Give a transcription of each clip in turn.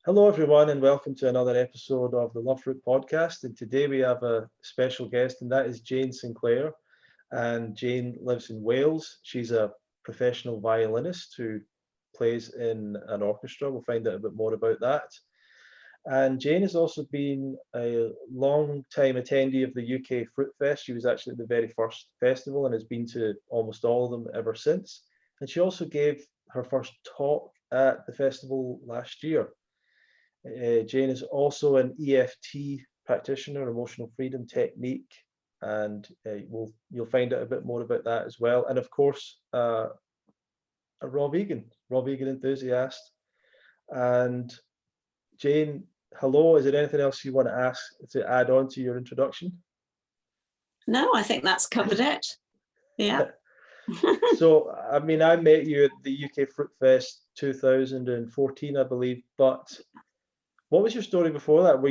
Hello, everyone, and welcome to another episode of the Love Fruit podcast. And today we have a special guest, and that is Jane Sinclair. And Jane lives in Wales. She's a professional violinist who plays in an orchestra. We'll find out a bit more about that. And Jane has also been a long time attendee of the UK Fruitfest. She was actually at the very first festival and has been to almost all of them ever since. And she also gave her first talk at the festival last year. Jane is also an EFT practitioner, emotional freedom technique, and you'll find out a bit more about that as well. And of course, a raw vegan enthusiast. And Jane, hello. Is there anything else you want to ask to add on to your introduction? No, I think that's covered it. Yeah. So, I mean, I met you at the UK Fruitfest 2014, I believe, but what was your story before that? Were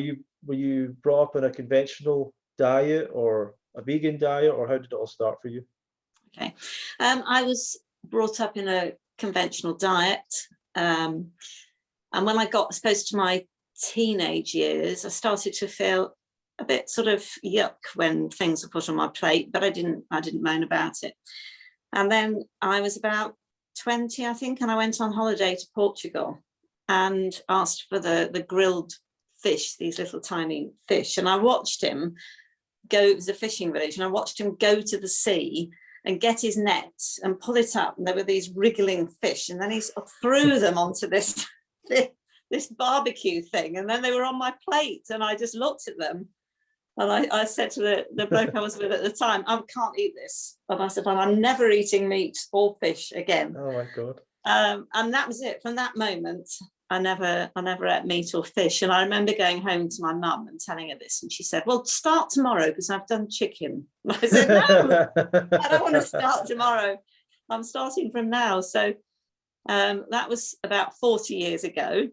you brought up on a conventional diet or a vegan diet, or how did it all start for you? Okay. I was brought up in a conventional diet. And when I got, I suppose, to my teenage years, I started to feel a bit sort of yuck when things were put on my plate, but I didn't moan about it. And then I was about 20, I think, and I went on holiday to Portugal and asked for the grilled fish, these little tiny fish. And I watched him go, it was a fishing village, and I watched him go to the sea and get his net and pull it up. And there were these wriggling fish. And then he threw them onto this barbecue thing. And then they were on my plate. And I just looked at them. And I said to the bloke I was with at the time, I can't eat this. And I said, I'm never eating meat or fish again. Oh my God. And that was it. From that moment, I never ate meat or fish. And I remember going home to my mum and telling her this. And she said, well, start tomorrow because I've done chicken. And I said, no, I don't want to start tomorrow. I'm starting from now. So that was about 40 years ago.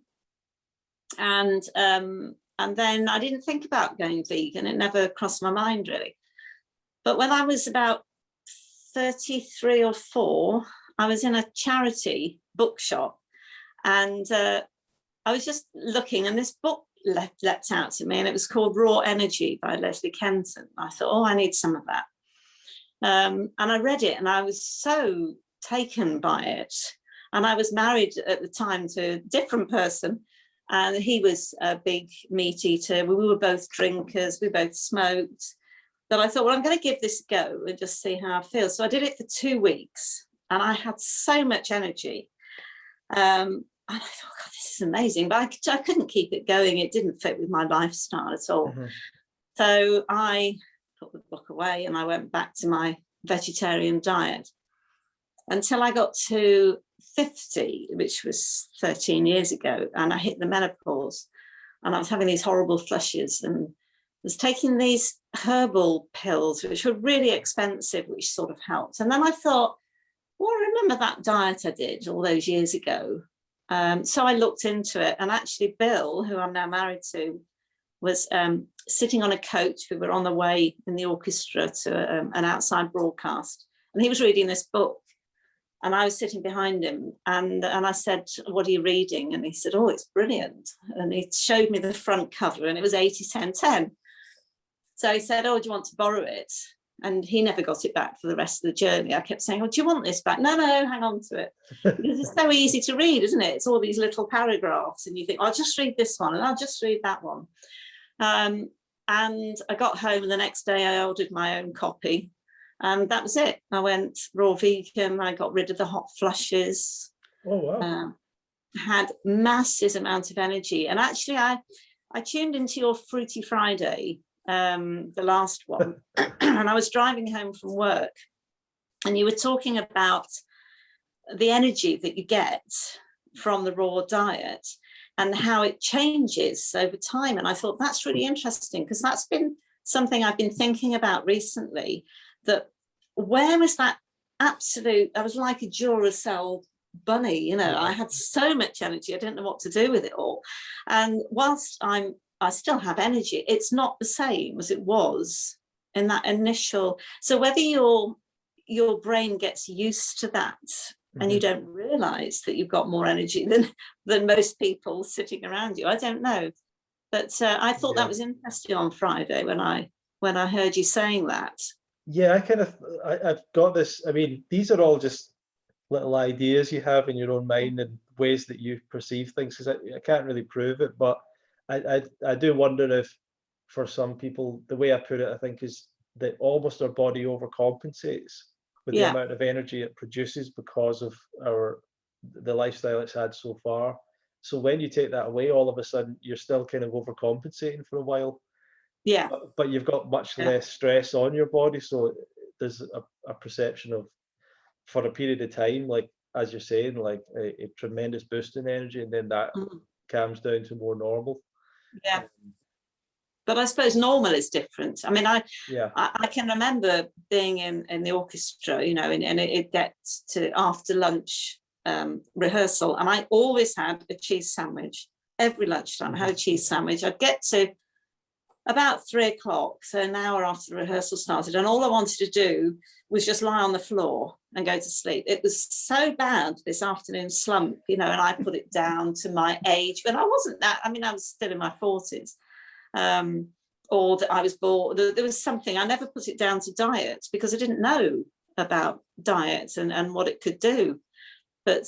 And then I didn't think about going vegan. It never crossed my mind, really. But when I was about 33 or 4, I was in a charity bookshop. And I was just looking, and this book leapt out to me, and it was called Raw Energy by Leslie Kenton. I thought, oh, I need some of that. And I read it, and I was so taken by it. And I was married at the time to a different person, and he was a big meat eater. We were both drinkers. We both smoked. But I thought, well, I'm going to give this a go and just see how I feel. So I did it for 2 weeks, and I had so much energy. And I thought, God, this is amazing, but I couldn't keep it going. It didn't fit with my lifestyle at all. Mm-hmm. So I put the book away and I went back to my vegetarian diet until I got to 50, which was 13 years ago. And I hit the menopause and I was having these horrible flushes and was taking these herbal pills, which were really expensive, which sort of helped. And then I thought, well, I remember that diet I did all those years ago. So I looked into it, and actually Bill, who I'm now married to, was sitting on a coach. We were on the way in the orchestra to an outside broadcast, and he was reading this book, and I was sitting behind him, and I said, what are you reading? And he said, oh, it's brilliant. And he showed me the front cover, and it was 80-10-10. So he said, oh, do you want to borrow it? And he never got it back for the rest of the journey. I kept saying, oh, do you want this back? No, hang on to it. Because it's so easy to read, isn't it? It's all these little paragraphs. And you think, I'll just read this one and I'll just read that one. And I got home, and the next day I ordered my own copy. And that was it. I went raw vegan. I got rid of the hot flushes. Oh, wow. Had massive amounts of energy. And actually, I tuned into your Fruity Friday, the last one, and I was driving home from work, and you were talking about the energy that you get from the raw diet and how it changes over time. And I thought that's really interesting, because that's been something I've been thinking about recently, that where was that absolute, I was like a Duracell bunny, you know, I had so much energy, I didn't know what to do with it all. And whilst I still have energy, it's not the same as it was in that initial. So whether your brain gets used to that and you don't realise that you've got more energy than most people sitting around you. I don't know, but I thought that was interesting on Friday when I heard you saying that. Yeah, I've got this. I mean, these are all just little ideas you have in your own mind and ways that you perceive things, because I can't really prove it, but I do wonder if for some people, the way I put it, I think, is that almost our body overcompensates with the amount of energy it produces because of the lifestyle it's had so far. So when you take that away, all of a sudden you're still kind of overcompensating for a while. Yeah. But you've got much less stress on your body, so there's a perception of, for a period of time, like as you're saying, like a tremendous boost in energy, and then that calms down to more normal. Yeah. But I suppose normal is different. I mean, I can remember being in the orchestra, you know, and it gets to after lunch rehearsal, and I always had a cheese sandwich every lunchtime. I had a cheese sandwich. I'd get to about 3 o'clock, so an hour after the rehearsal started, and all I wanted to do was just lie on the floor and go to sleep. It was so bad, this afternoon slump, you know, and I put it down to my age, but I wasn't that. I mean, I was still in my 40s. Or that I was bored. There was something. I never put it down to diet because I didn't know about diet and what it could do. But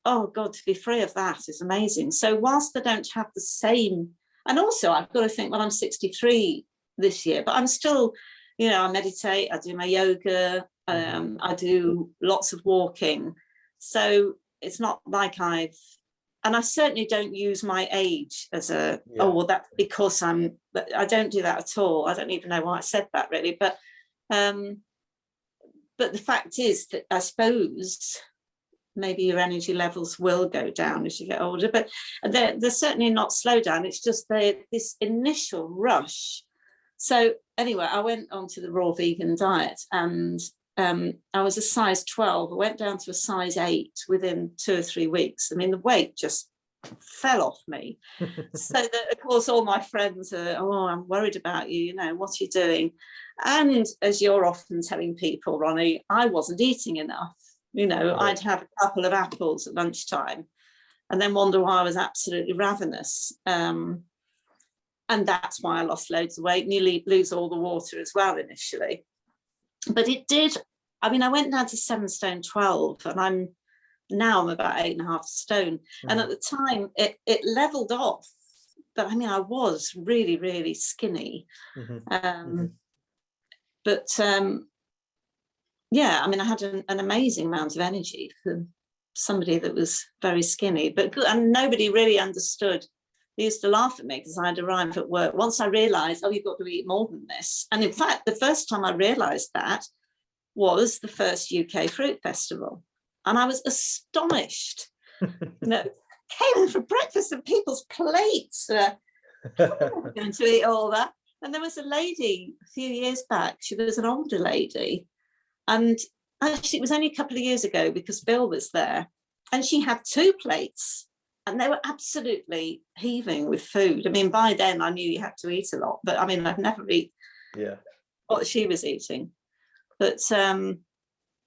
oh God, to be free of that is amazing. So whilst I don't have the same, and also I've got to think, well, I'm 63 this year, but I'm still, you know, I meditate, I do my yoga, I do lots of walking. So it's not like and I certainly don't use my age as oh, well, that's because I don't do that at all. I don't even know why I said that really. But the fact is that I suppose maybe your energy levels will go down as you get older, but they're certainly not slow down. It's just this initial rush. So anyway, I went onto the raw vegan diet, and I was a size 12. I went down to a size 8 within 2 or 3 weeks. I mean, the weight just fell off me. So that, of course, all my friends are, oh, I'm worried about you, you know, what are you doing? And as you're often telling people, Ronnie, I wasn't eating enough. You know, I'd have a couple of apples at lunchtime and then wonder why I was absolutely ravenous. And that's why I lost loads of weight, and you lose all the water as well initially. But it did. I mean, I went down to 7 stone 12, and I'm about 8.5 stone. And at the time, it leveled off. But I mean, I was really, really skinny. But yeah, I mean, I had an amazing amount of energy for somebody that was very skinny. And nobody really understood. They used to laugh at me because I'd arrive at work. Once I realised, oh, you've got to eat more than this. And in fact, the first time I realised that was the first UK Fruit Festival. And I was astonished. You know, came in for breakfast and people's plates. Going to eat all that. And there was a lady a few years back. She was an older lady. And actually, it was only a couple of years ago because Bill was there. And she had 2 plates. And they were absolutely heaving with food. I mean, by then I knew you had to eat a lot, but I mean, I've never eaten what she was eating. But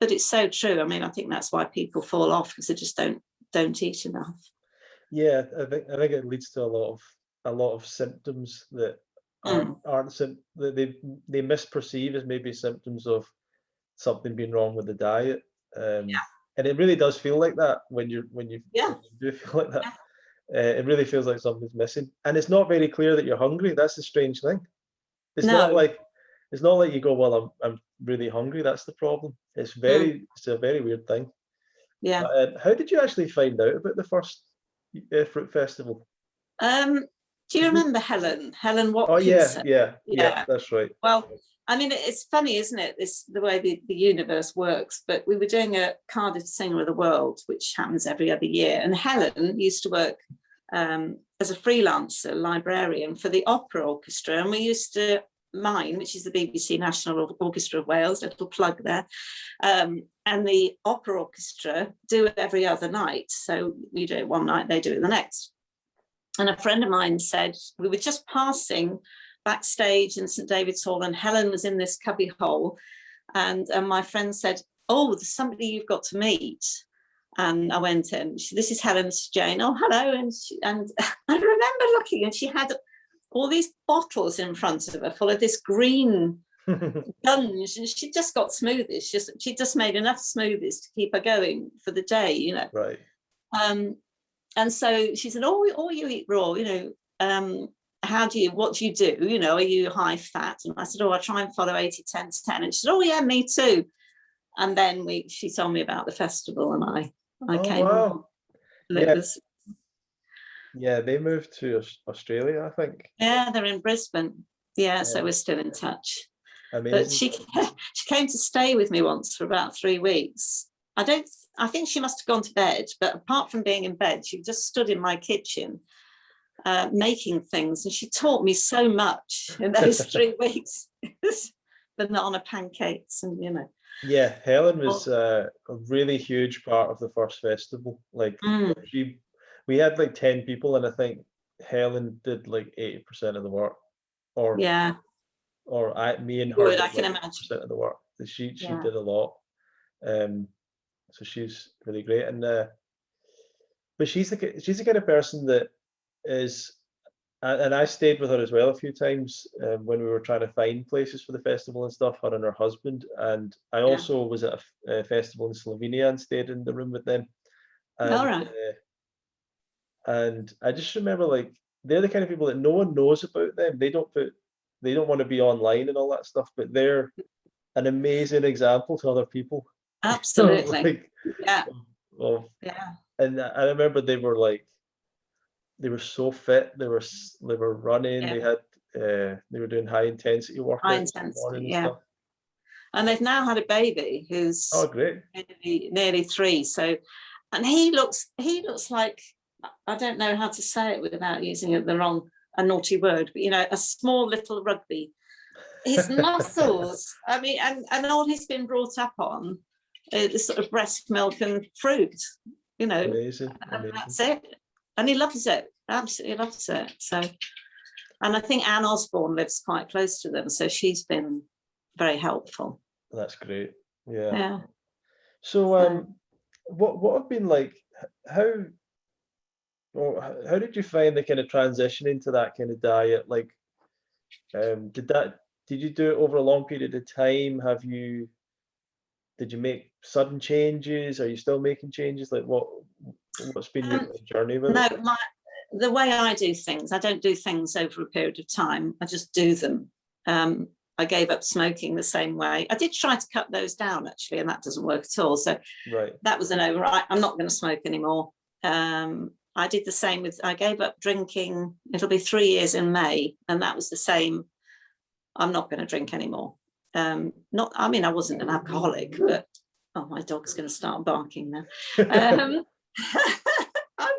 it's so true. I mean, I think that's why people fall off, because they just don't eat enough. Yeah, I think it leads to a lot of symptoms that aren't that they misperceive as maybe symptoms of something being wrong with the diet. And it really does feel like that when you do feel like that. It really feels like something's missing, and it's not very clear that you're hungry. That's the strange thing. It's not like you go, well, I'm really hungry. That's the problem. It's a very weird thing. Yeah. How did you actually find out about the first Fruit Festival? Do you remember Helen Watkinson? Oh yeah, that's right. Well, I mean, it's funny, isn't it? The way the universe works. But we were doing a Cardiff Singer of the World, which happens every other year. And Helen used to work as a freelancer librarian for the Opera Orchestra. And we used to, mine, which is the BBC National Orchestra of Wales, little plug there. And the Opera Orchestra do it every other night. So we do it one night, they do it the next. And a friend of mine said, we were just passing backstage in St David's Hall, and Helen was in this cubby hole, and my friend said, oh, there's somebody you've got to meet. And I went in. This is Helen, this is Jane. Oh, hello. And I remember looking, and she had all these bottles in front of her full of this green gunge, and she just got smoothies. She just made enough smoothies to keep her going for the day, you know. Right. And so she said, "Oh, you eat raw, you know. What do you do? You know, are you high fat?" And I said, "Oh, I try and follow 80-10-10." And she said, "Oh, yeah, me too." And then she told me about the festival, and I came wow. on. Yeah, they moved to Australia, I think. Yeah, they're in Brisbane. Yeah, so we're still in touch. Amazing. But she came to stay with me once for about 3 weeks. I think she must have gone to bed, but apart from being in bed, she just stood in my kitchen making things, and she taught me so much in those 3 weeks. Banana pancakes, and you know. Yeah, Helen was a really huge part of the first festival. Like we had like 10 people, and I think Helen did like 80% of the work. Or me and her Good, did I can like imagine. 80% of the work. She did a lot. So she's really great. And but she's the kind of person that is, and I stayed with her as well a few times when we were trying to find places for the festival and stuff, her and her husband. And I also was at a festival in Slovenia and stayed in the room with them. And, all right. And I just remember, like, they're the kind of people that no one knows about them. They don't want to be online and all that stuff, but they're an amazing example to other people. Absolutely. Like, yeah. And I remember they were so fit. They were running. Yeah. They were doing high intensity workouts. High intensity, yeah. Stuff. And they've now had a baby who's great. Nearly 3. So, and he looks like, I don't know how to say it without using a naughty word, but you know, a small little rugby. His muscles, I mean, and all he's been brought up on is sort of breast milk and fruit, you know. Amazing. And that's it. And he loves it, absolutely loves it. So, and I think Anne Osborne lives quite close to them, so she's been very helpful. That's great. Yeah. So, what have been like? How did you find the kind of transition into that kind of diet? Like, did you do it over a long period of time? Did you make sudden changes? Are you still making changes? Like, what's been your journey with it? No, the way I do things, I don't do things over a period of time. I just do them. I gave up smoking the same way. I did try to cut those down actually, and that doesn't work at all. So that was an override. I'm not going to smoke anymore. I did the same I gave up drinking. It'll be 3 years in May, and that was the same. I'm not going to drink anymore. I wasn't an alcoholic, but my dog's going to start barking now. I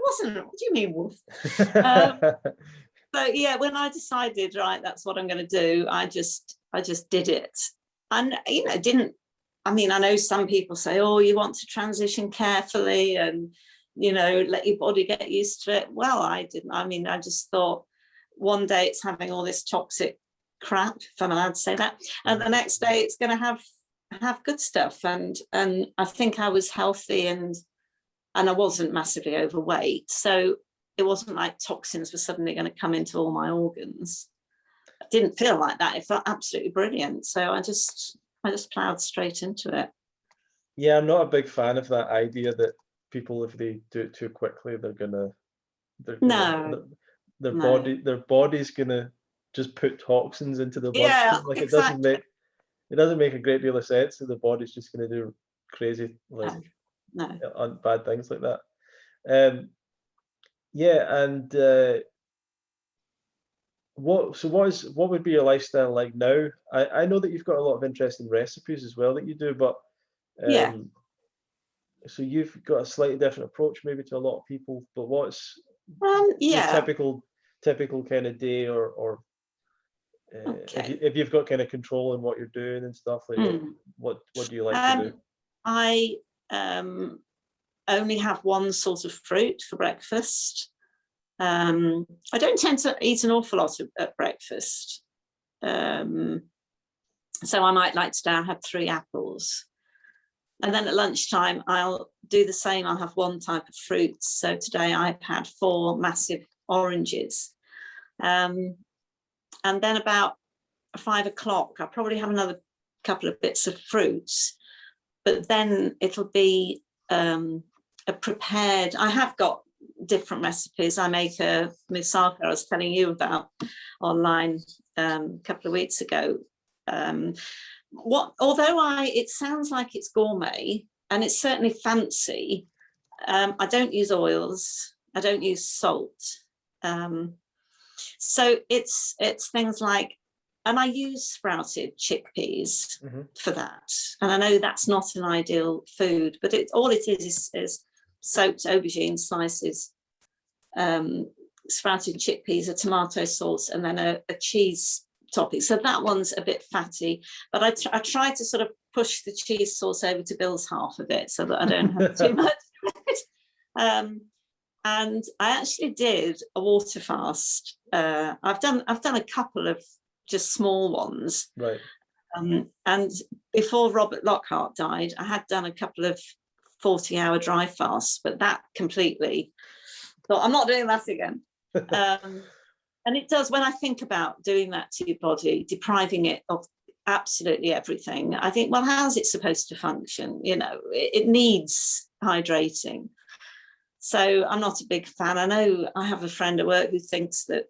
wasn't. What do you mean, Wolf? So yeah, when I decided, right, that's what I'm going to do, I just did it. And you know, I know some people say, oh, you want to transition carefully and you know, let your body get used to it. Well, I didn't. I mean, I just thought one day it's having all this toxic crap, if I'm allowed to say that, and the next day it's going to have good stuff. And I think I was healthy and I wasn't massively overweight, so it wasn't like toxins were suddenly going to come into all my organs. It didn't feel like that. It felt absolutely brilliant. So I just plowed straight into it. Yeah, I'm not a big fan of that idea that people, if they do it too quickly, their body's gonna just put toxins into the bloodstream. Like exactly. It doesn't make a great deal of sense. So the body's just gonna do crazy bad things like that. What would be your lifestyle like now? I know that you've got a lot of interesting recipes as well that you do, but so you've got a slightly different approach maybe to a lot of people, but what's the typical kind of day or if you've got kind of control in what you're doing and stuff, like what do you like to do? I only have one sort of fruit for breakfast. I don't tend to eat an awful lot at breakfast. So I might like to have 3 apples. And then at lunchtime, I'll do the same. I'll have one type of fruit. So today I've had 4 massive oranges. And then about 5 o'clock, I'll probably have another couple of bits of fruits. But then it'll be a prepared, I have got different recipes. I make a moussaka I was telling you about online a couple of weeks ago. It sounds like it's gourmet and it's certainly fancy, I don't use oils, I don't use salt, so it's things like, and I use sprouted chickpeas for that, and I know that's not an ideal food, but all it is soaked aubergine slices, sprouted chickpeas, a tomato sauce, and then a cheese topping. So that one's a bit fatty, but I try to sort of push the cheese sauce over to Bill's half of it so that I don't have too much of it. And I actually did a water fast. I've done a couple of just small ones. Right. And before Robert Lockhart died, I had done a couple of 40-hour dry fasts, but that completely thought, I'm not doing that again. And it does, when I think about doing that to your body, depriving it of absolutely everything, I think, well, how's it supposed to function? You know, it needs hydrating. So I'm not a big fan. I know I have a friend at work who thinks that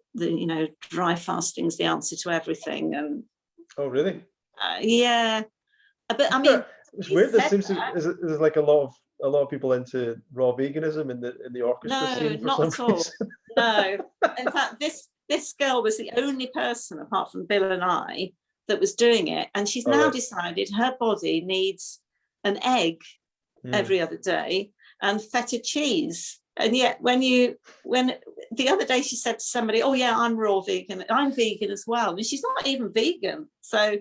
dry fasting is the answer to everything. And oh, really? Yeah, but I mean, it's weird. There seems to there's like a lot of people into raw veganism in the orchestra scene for not some at all. reason. No, in fact, this girl was the only person apart from Bill and I that was doing it, and she's now decided her body needs an egg every other day and feta cheese. And yet when the other day she said to somebody, oh yeah, I'm raw vegan, I'm vegan as well, and she's not even vegan. So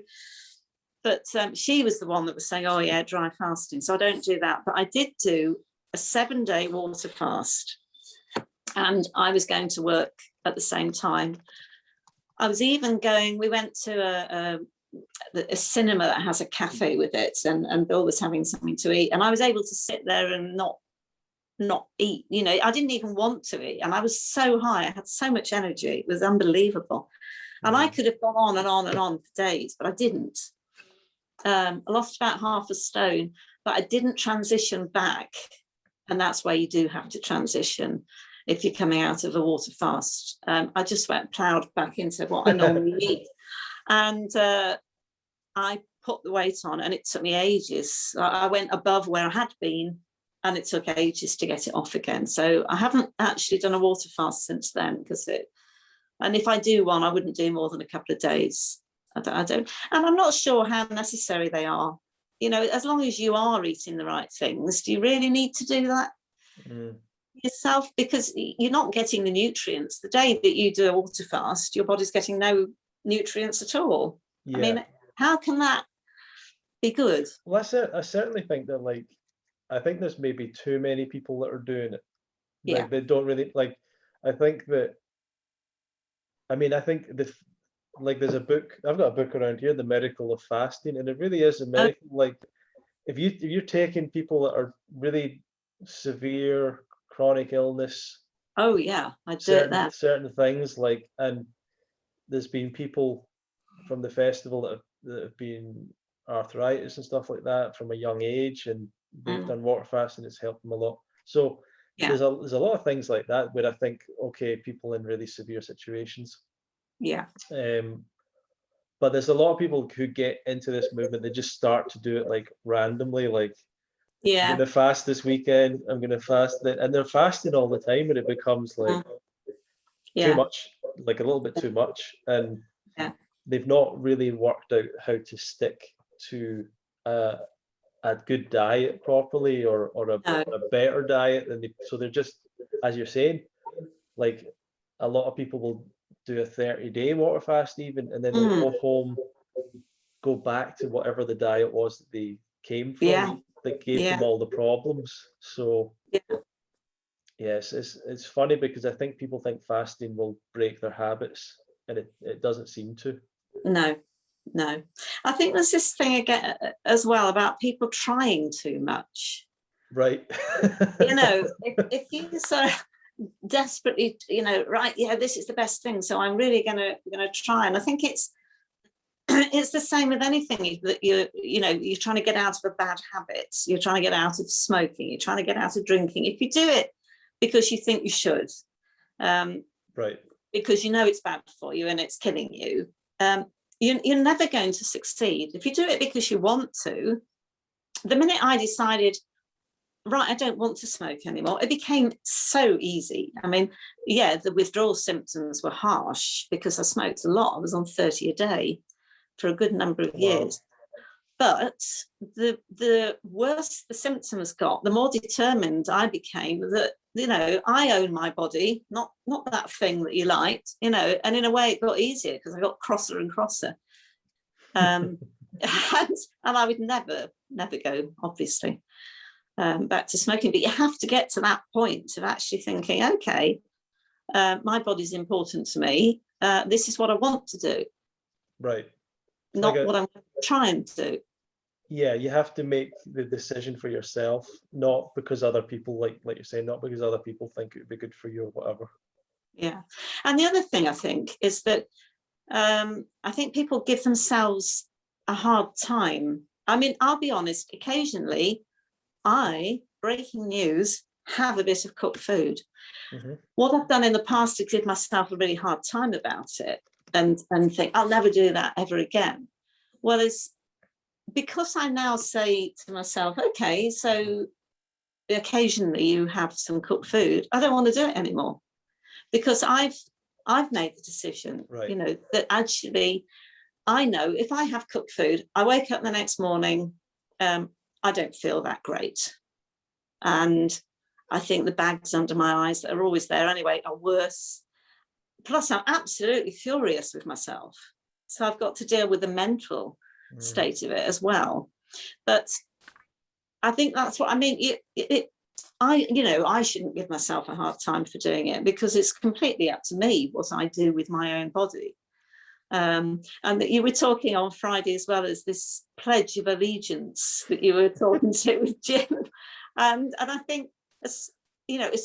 but she was the one that was saying, oh yeah, dry fasting. So I don't do that, but I did do a 7-day water fast, and I was going to work at the same time. I was even we went to a cinema that has a cafe with it, and Bill was having something to eat, and I was able to sit there and not eat. I didn't even want to eat, and I was so high, I had so much energy, it was unbelievable. And I could have gone on and on and on for days, but I didn't. I lost about half a stone, but I didn't transition back, and that's where you do have to transition if you're coming out of a water fast. I just ploughed back into what I normally eat, and I put the weight on, and it took me ages. I went above where I had been, and it took ages to get it off again. So I haven't actually done a water fast since then, and if I do one, I wouldn't do more than a couple of days. I don't, and I'm not sure how necessary they are. As long as you are eating the right things, do you really need to do that yourself? Because you're not getting the nutrients. The day that you do a water fast, your body's getting no nutrients at all. Yeah. I mean, how can that be good? Well, I certainly think that, I think there's maybe too many people that are doing it. Yeah. They don't really, I think that, I think there's a book, I've got a book around here, The Miracle of Fasting, and it really is a miracle. If you're taking people that are really severe chronic illness, oh yeah, I do that. Certain things, and there's been people from the festival that have been arthritis and stuff like that from a young age, and they've done water fasting, it's helped them a lot. So there's a lot of things like that where I think, okay, people in really severe situations. Yeah. But there's a lot of people who get into this movement, they just start to do it randomly, I'm gonna fast this weekend, I'm gonna fast that, and they're fasting all the time, and it becomes too much, a little bit too much, and they've not really worked out how to stick to a good diet properly, or a better diet than so they're just, as you're saying, a lot of people will do a 30-day water fast even, and then they'll go home, go back to whatever the diet was that they came from, that gave them all the problems. So yes, it's funny, because I think people think fasting will break their habits, and it doesn't seem to. No, no. I think there's this thing again as well about people trying too much. Right. You know, if you sort of desperately, you know, right, yeah, this is the best thing, so I'm really gonna try. And I think it's the same with anything that you're trying to get out of a bad habit, you're trying to get out of smoking, you're trying to get out of drinking. If you do it because you think you should, right, because you know it's bad for you and it's killing you, you're never going to succeed. If you do it because you want to, the minute I decided, right, I don't want to smoke anymore, it became so easy. I mean, yeah, the withdrawal symptoms were harsh because I smoked a lot. I was on 30 a day for a good number of years. But the worse the symptoms got, the more determined I became that, you know, I own my body, not that thing that you liked, you know. And in a way it got easier because I got crosser and crosser. And I would never go, obviously, back to smoking. But you have to get to that point of actually thinking, okay, my body's important to me. This is what I want to do. Right. Not what I'm trying to do. Yeah, you have to make the decision for yourself, not because other people, like you're saying, not because other people think it would be good for you or whatever. Yeah. And the other thing I think is that I think people give themselves a hard time. I mean, I'll be honest, occasionally breaking news, have a bit of cooked food. Mm-hmm. What I've done in the past to give myself a really hard time about it and think I'll never do that ever again. Well, it's because I now say to myself, okay, so occasionally you have some cooked food, I don't want to do it anymore, because I've made the decision, right, you know, that actually I know if I have cooked food, I wake up the next morning, I don't feel that great. And I think the bags under my eyes that are always there anyway are worse. Plus, I'm absolutely furious with myself. So I've got to deal with the mental state of it as well. But I think that's what I mean. I shouldn't give myself a hard time for doing it, because it's completely up to me what I do with my own body. And that you were talking on Friday as well as this pledge of allegiance that you were talking to with Jim. And I think, as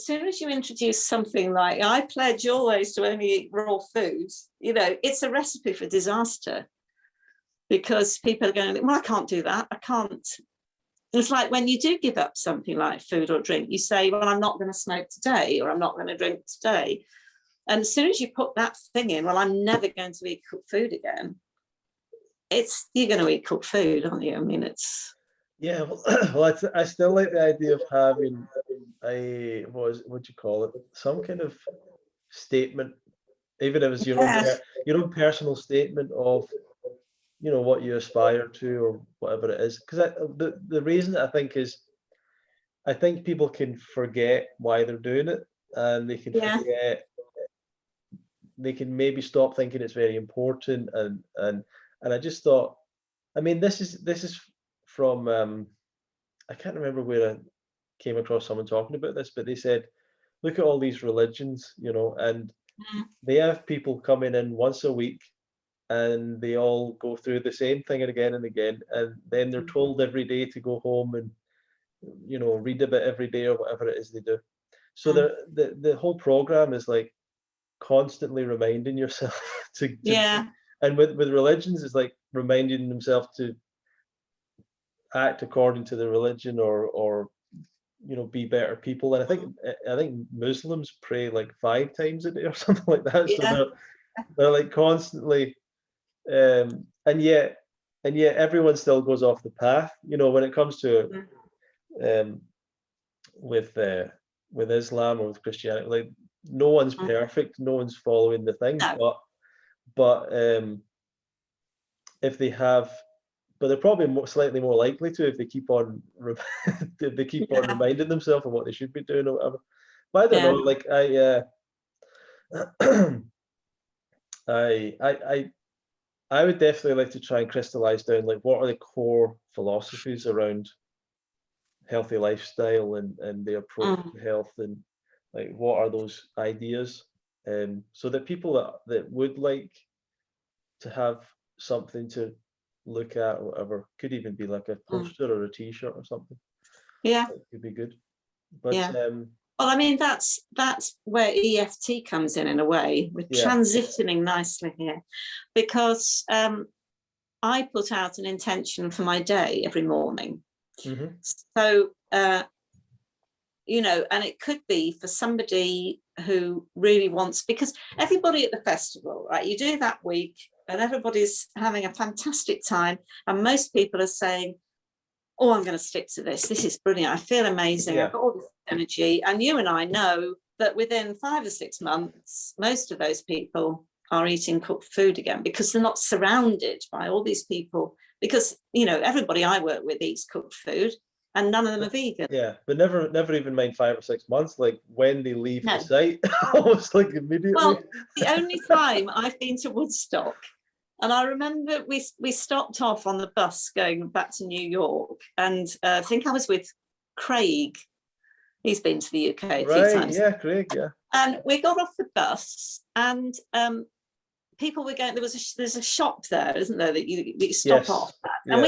soon as you introduce something like, I pledge always to only eat raw foods, it's a recipe for disaster, because people are going, well, I can't do that. I can't. It's like when you do give up something like food or drink, you say, well, I'm not going to smoke today, or I'm not going to drink today. And as soon as you put that thing in, well, I'm never going to eat cooked food again. You're going to eat cooked food, aren't you? I mean, it's. Yeah, well, I still like the idea of having what do you call it? Some kind of statement, even if it's your own personal statement of, what you aspire to or whatever it is. Because the reason I think is, I think people can forget why they're doing it, and they can forget. They can maybe stop thinking it's very important, and I just thought, I mean, this is from I can't remember where I came across someone talking about this, but they said, look at all these religions, and they have people coming in once a week, and they all go through the same thing again and again, and then they're told every day to go home and read a bit every day or whatever it is they do. So the whole program is like constantly reminding yourself to and with religions, it's like reminding themselves to act according to the religion, or be better people. And I think Muslims pray like 5 times a day or something like that. So they're like constantly, and yet everyone still goes off the path. When it comes to with Islam or with Christianity, like no one's perfect, no one's following the thing, but if they have. But they're probably slightly more likely to if they keep on on reminding themselves of what they should be doing or whatever. But I don't know. Like I would definitely like to try and crystallize down, like, what are the core philosophies around healthy lifestyle and the approach to health, and like what are those ideas, so that people that would like to have something to look at or whatever. Could even be like a poster or a t-shirt or something. Yeah. It could be good. But yeah. Well, I mean, that's where EFT comes in a way. We're transitioning nicely here, because I put out an intention for my day every morning. So, you know, and it could be for somebody who really wants, because everybody at the festival, right, you do that week and everybody's having a fantastic time, and most people are saying, oh, I'm going to stick to this. This is brilliant. I feel amazing. I've got all this energy. And you and I know that within 5 or 6 months, most of those people are eating cooked food again, because they're not surrounded by all these people. Because, you know, everybody I work with eats cooked food, and none of them are vegan. Yeah, but never even mind 5 or 6 months, like when they leave the site, almost like immediately. Well, the only time I've been to Woodstock, and I remember we stopped off on the bus going back to New York, and I think I was with Craig. He's been to the UK a few times. Yeah, Craig, yeah. And we got off the bus, and people were going, there's a shop there, isn't there, that you stop off at. And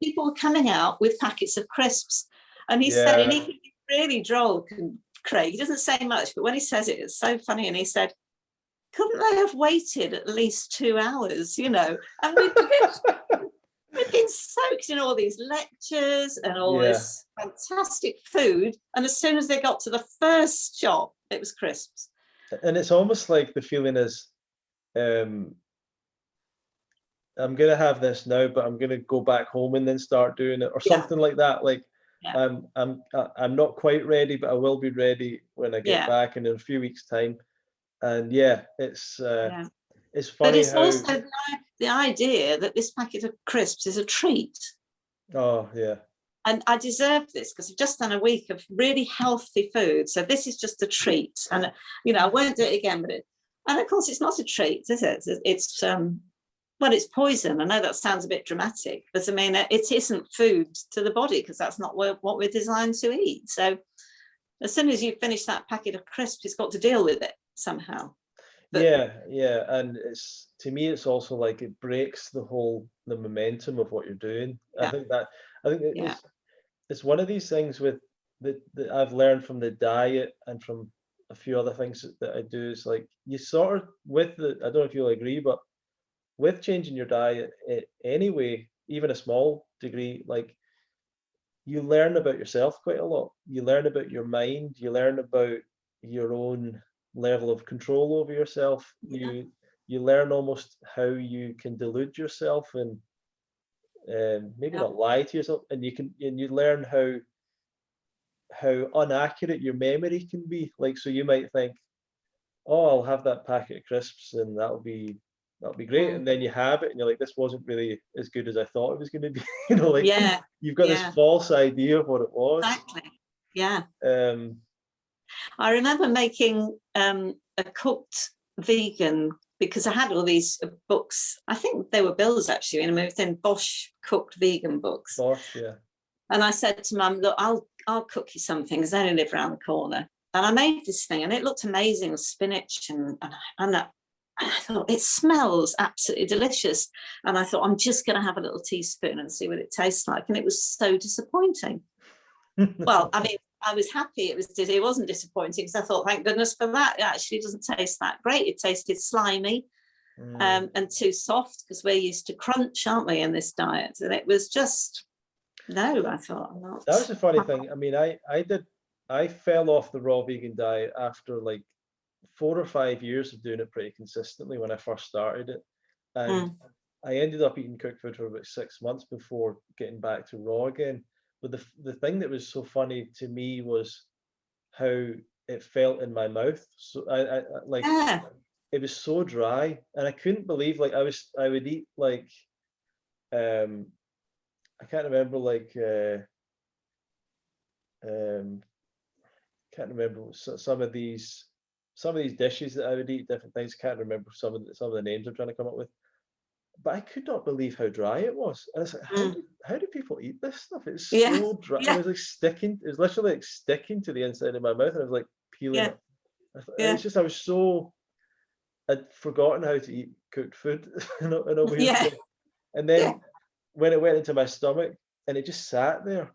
people were coming out with packets of crisps. And he said, and he's really droll, Craig. He doesn't say much, but when he says it, it's so funny. And he said, couldn't they have waited at least 2 hours, you know? And we've been soaked in all these lectures and all this fantastic food. And as soon as they got to the first shop, it was crisps. And it's almost like the feeling is, I'm going to have this now, but I'm going to go back home and then start doing it, or something like that. Like, I'm not quite ready, but I will be ready when I get back in a few weeks' time. And it's funny. But it's also the idea that this packet of crisps is a treat. Oh, yeah. And I deserve this because I've just done a week of really healthy food. So this is just a treat. And, you know, I won't do it again, and of course it's not a treat, is it? It's, well, it's poison. I know that sounds a bit dramatic, but I mean, it isn't food to the body, because that's not what we're designed to eat. So as soon as you finish that packet of crisps, it's got to deal with it somehow. But, and to me it's also like it breaks the momentum of what you're doing. I think it's one of these things with that I've learned from the diet and from a few other things that I do, is like you sort of I don't know if you'll agree, but with changing your diet anyway, even a small degree, like you learn about yourself quite a lot. You learn about your mind, you learn about your own level of control over yourself. You learn almost how you can delude yourself and maybe not lie to yourself, and you learn how inaccurate your memory can be. Like, so you might think, oh, I'll have that packet of crisps and that'll be great, and then you have it and you're like, this wasn't really as good as I thought it was going to be. You know, like you've got this false idea of what it was. Exactly. I remember making a cooked vegan, because I had all these books. I think they were Bill's actually, and within Bosch cooked vegan books. Bosch, yeah. And I said to Mum, look, I'll cook you something, because I only live around the corner. And I made this thing, and it looked amazing with spinach, and I thought, it smells absolutely delicious. And I thought, I'm just going to have a little teaspoon and see what it tastes like. And it was so disappointing. Well, I mean, I was happy it wasn't disappointing, because I thought, thank goodness for that. It actually doesn't taste that great. It tasted slimy and too soft, because we're used to crunch, aren't we, in this diet? And it was just, I thought, I'm not. That was a funny thing. I mean, I fell off the raw vegan diet after like 4 or 5 years of doing it pretty consistently when I first started it. And I ended up eating cooked food for about 6 months before getting back to raw again. But the thing that was so funny to me was how it felt in my mouth. So I like it was so dry, and I couldn't believe, like I would eat like I can't remember, like can't remember some of these dishes that I would eat, different things. Can't remember some of the names I'm trying to come up with. But I could not believe how dry it was. And it's like, how do people eat this stuff? It's so dry. It was like sticking. It was literally like sticking to the inside of my mouth, and I was like peeling it. It's just, I was so I'd forgotten how to eat cooked food in a weird Yeah, way. And yeah, then when it went into my stomach and it just sat there,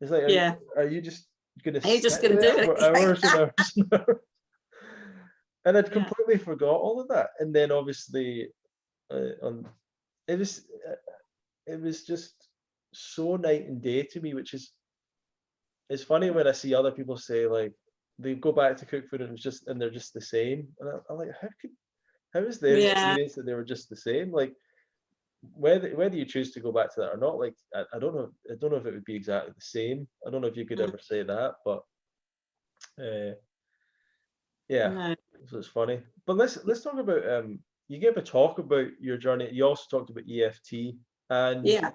it's like, yeah. are you just gonna Are you just sit going to there do for it? hours and hours and hours? And I'd Yeah, completely forgot all of that. And then obviously, on it was it was just so night and day to me, which is it's funny when I see other people say like they go back to cook food and they're just the same. And I'm like, how is their yeah. experience that they were just the same? Like whether you choose to go back to that or not, like I don't know. I don't know if it would be exactly the same. I don't know if you could Mm, ever say that, but uh, yeah, no. so it's funny. But let's talk about you gave a talk about your journey. You also talked about EFT, and Yeah,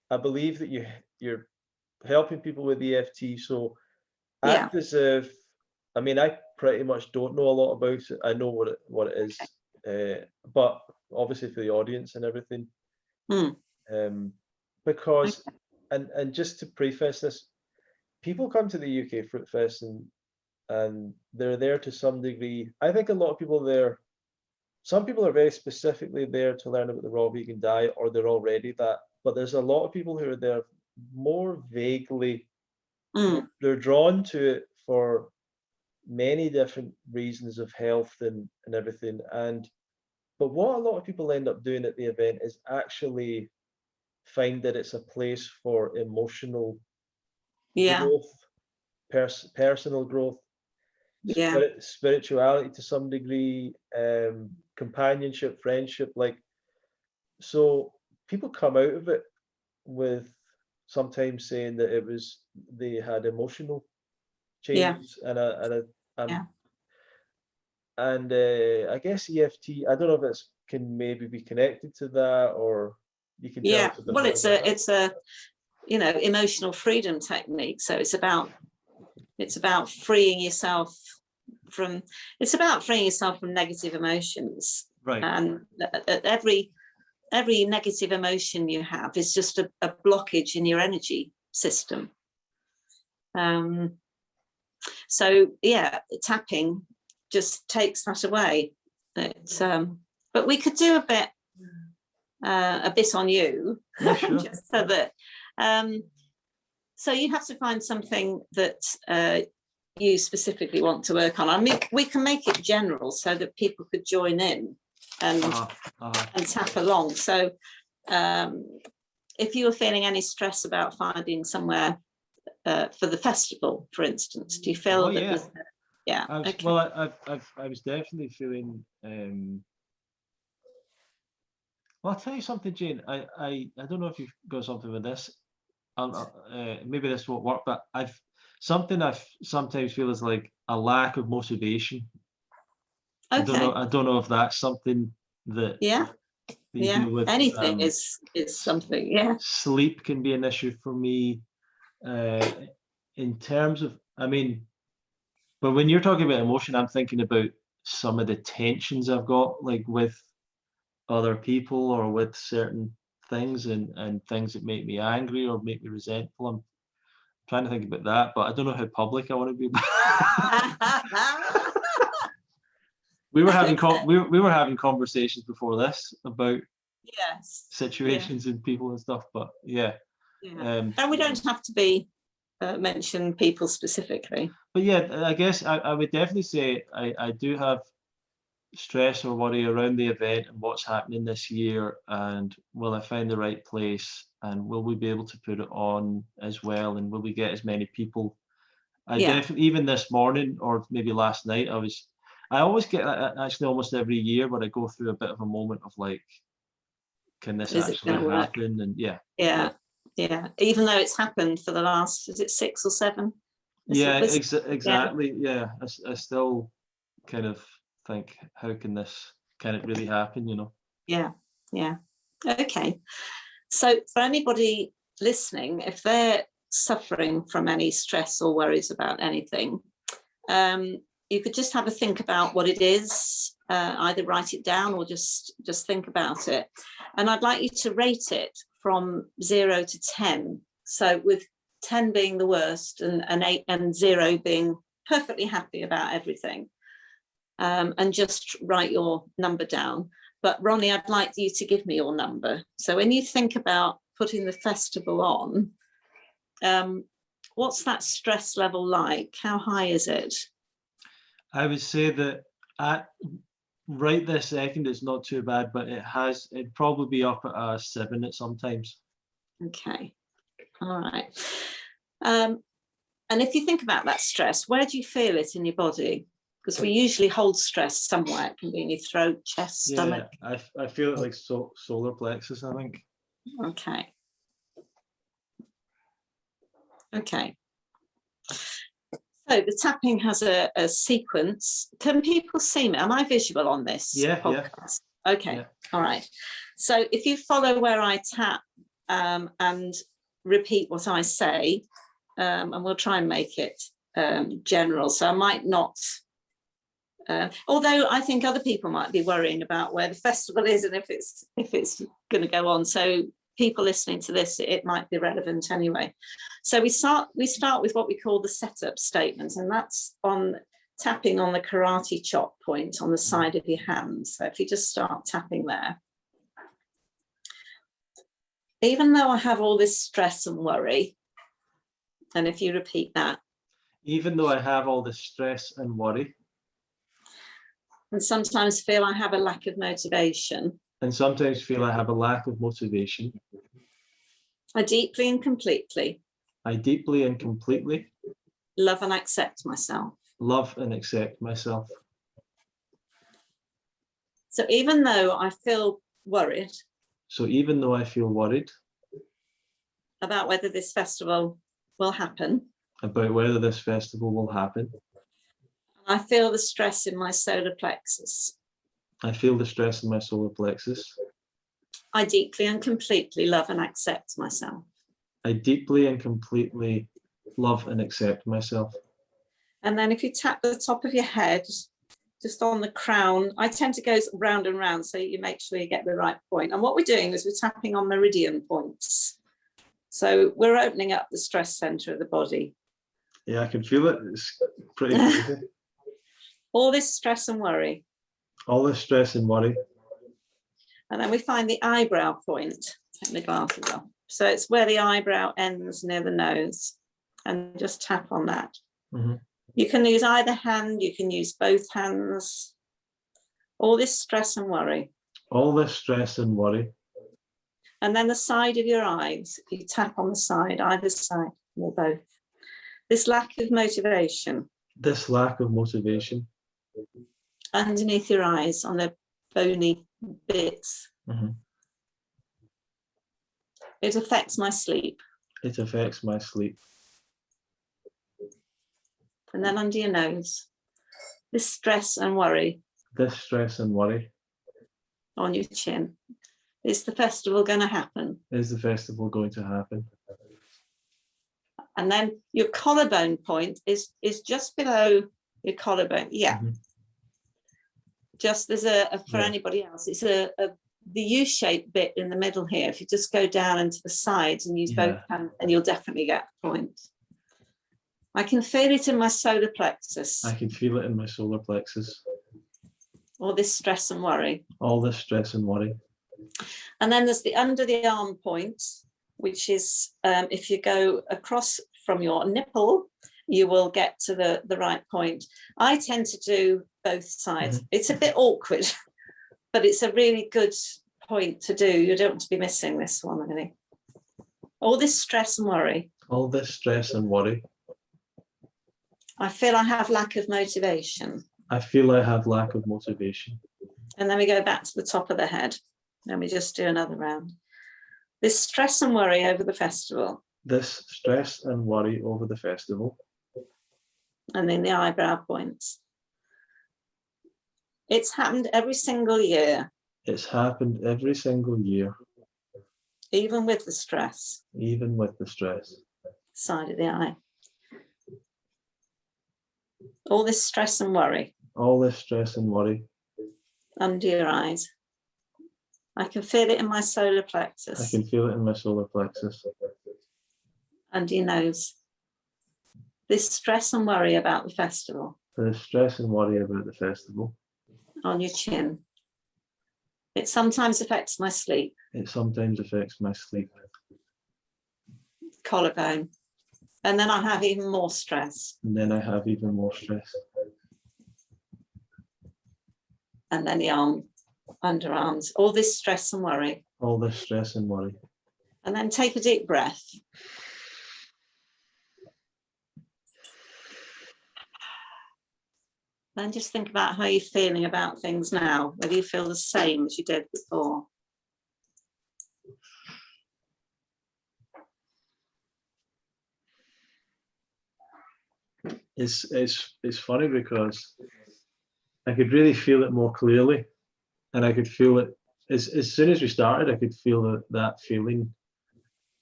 I believe that you're helping people with EFT. So yeah. act as if I mean I pretty much don't know a lot about it. I know what it is, Okay. but obviously for the audience and everything, Mm, um, because okay. and just to preface this, people come to the UK Fruitfest and they're there to some degree. I think a lot of people there. Some people are very specifically there to learn about the raw vegan diet, or they're already that. But there's a lot of people who are there more vaguely. Mm, They're drawn to it for many different reasons of health and everything. And but what a lot of people end up doing at the event is actually find that it's a place for emotional yeah, growth, personal growth, yeah, spirituality to some degree, companionship, friendship. Like so, people come out of it with sometimes saying that it was they had emotional yeah, changes um, yeah. and I guess EFT. I don't know if it's can maybe be connected to that, or you can tell Yeah. us a bit Well, more about that. it's a emotional freedom technique. So it's about freeing yourself from negative emotions, Right. and every negative emotion you have is just a blockage in your energy system. So yeah, tapping just takes that away. But we could do a bit on you, Yeah, sure. just so that. So you have to find something that you specifically want to work on. I mean, we can make it general so that people could join in and and tap along. So if you were feeling any stress about finding somewhere for the festival, for instance, do you feel Oh that yeah. yeah, I was, okay. well, I was definitely feeling. Well, I'll tell you something, Jane. I don't know if you've got something with this. Maybe this won't work, but I've sometimes feel is like a lack of motivation. Okay. I don't know if that's something that Yeah, you yeah. deal with. Anything is something. Yeah. Sleep can be an issue for me. Uh, in terms of, I mean, but when you're talking about emotion, I'm thinking about some of the tensions I've got, like with other people or with certain things and things that make me angry or make me resentful. I'm trying to think about that, but I don't know how public I want to be. We were having Okay. we were having conversations before this about Yes. Yeah. situations and people and stuff, but yeah. Yeah. And we don't have to be mention people specifically. But yeah, I guess I would definitely say I do have stress or worry around the event and what's happening this year, and will I find the right place, and will we be able to put it on as well, and will we get as many people? I Yeah. definitely, even this morning or maybe last night, I always get actually almost every year where I go through a bit of a moment of like, can this Is it going actually to work? happen? And yeah, Yeah. Yeah. Even though it's happened for the last, is it 6 or 7? yeah, Yeah. exactly. Yeah, I still kind of think, how can it really happen? You know? Yeah. Yeah. Okay. So for anybody listening, if they're suffering from any stress or worries about anything, you could just have a think about what it is, either write it down or just think about it. And I'd like you to rate it from 0 to 10. So with 10 being the worst and 8 and 0 being perfectly happy about everything. and just write your number down. But Ronnie, I'd like you to give me your number. So when you think about putting the festival on, what's that stress level like? How high is it? I would say that at right this second, it's not too bad, but it'd probably be up at a 7 at sometimes. Okay, all right. And if you think about that stress, where do you feel it in your body? Because we usually hold stress somewhere. It can be in your throat, chest, stomach. Yeah, I feel it like solar plexus, I think. Okay. Okay. So the tapping has a sequence. Can people see me? Am I visual on this podcast? Yeah. Okay. Yeah. All right. So if you follow where I tap and repeat what I say, and we'll try and make it general. So I might not, although I think other people might be worrying about where the festival is and if it's going to go on. So people listening to this, it might be relevant anyway. So we start with what we call the setup statement, and that's on tapping on the karate chop point on the side of your hand. So if you just start tapping there. Even though I have all this stress and worry, and if you repeat that. Even though I have all this stress and worry. And sometimes feel I have a lack of motivation. And sometimes feel I have a lack of motivation. I deeply and completely love and accept myself. Love and accept myself. So even though I feel worried. About whether this festival will happen. I feel the stress in my solar plexus. I deeply and completely love and accept myself. And then if you tap the top of your head, just on the crown, I tend to go round and round so you make sure you get the right point. And what we're doing is we're tapping on meridian points. So we're opening up the stress center of the body. Yeah, I can feel it. It's pretty crazy. All this stress and worry. And then we find the eyebrow point. Take the glasses off. So it's where the eyebrow ends near the nose. And just tap on that. Mm-hmm. You can use either hand. You can use both hands. All this stress and worry. And then the side of your eyes. If you tap on the side, either side, or both. This lack of motivation. Underneath your eyes on the bony bits. Mm-hmm. It affects my sleep. And then under your nose. This stress and worry. On your chin. Is the festival going to happen? And then your collarbone point is just below your collarbone. Yeah. Mm-hmm. Just there's for anybody else, it's the U-shaped bit in the middle here. If you just go down into the sides and use both hands, and you'll definitely get the point. I can feel it in my solar plexus. All this stress and worry. And then there's the under the arm point, which is if you go across from your nipple, you will get to the right point. I tend to do both sides. Mm-hmm. It's a bit awkward, but it's a really good point to do. You don't want to be missing this one, really. All this stress and worry. I feel I have lack of motivation. And then we go back to the top of the head. Then we just do another round. This stress and worry over the festival. And then the eyebrow points. It's happened every single year. Even with the stress. Side of the eye. All this stress and worry. Under your eyes. I can feel it in my solar plexus. Under your nose. This stress and worry about the festival. The stress and worry about the festival. On your chin. It sometimes affects my sleep. It sometimes affects my sleep. Collarbone. And then I have even more stress. And then I have even more stress. And then the arm, underarms, all this stress and worry. All this stress and worry. And then take a deep breath. Then just think about how you're feeling about things now, whether you feel the same as you did before. It's funny because I could really feel it more clearly, and I could feel it as soon as we started. I could feel that feeling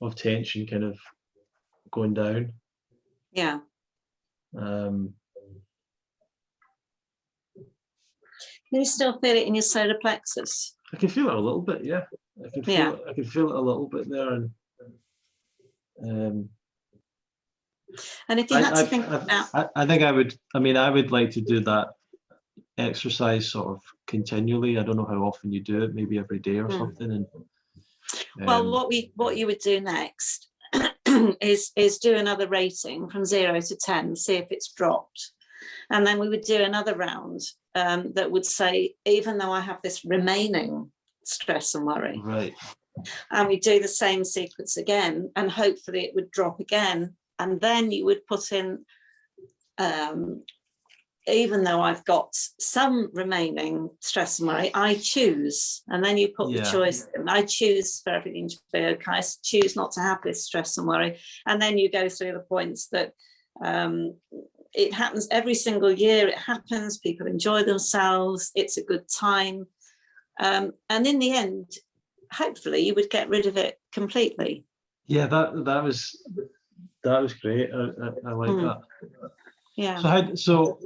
of tension kind of going down. Yeah. Can you still feel it in your solar plexus? I can feel it a little bit, yeah. I can feel it. I can feel it a little bit there, and if you had to think about, I think I would. I mean, I would like to do that exercise sort of continually. I don't know how often you do it. Maybe every day or something. And well, what you would do next is do another rating from 0 to 10, see if it's dropped, and then we would do another round that would say, even though I have this remaining stress and worry, right, and we do the same sequence again, and hopefully it would drop again, and then you would put in, even though I've got some remaining stress and worry, I choose, and then you put the choice in. I choose for everything to be okay. I choose not to have this stress and worry, and then you go through the points that it happens every single year. It happens. People enjoy themselves. It's a good time, and in the end, hopefully, you would get rid of it completely. Yeah, that was great. I like that. Yeah. So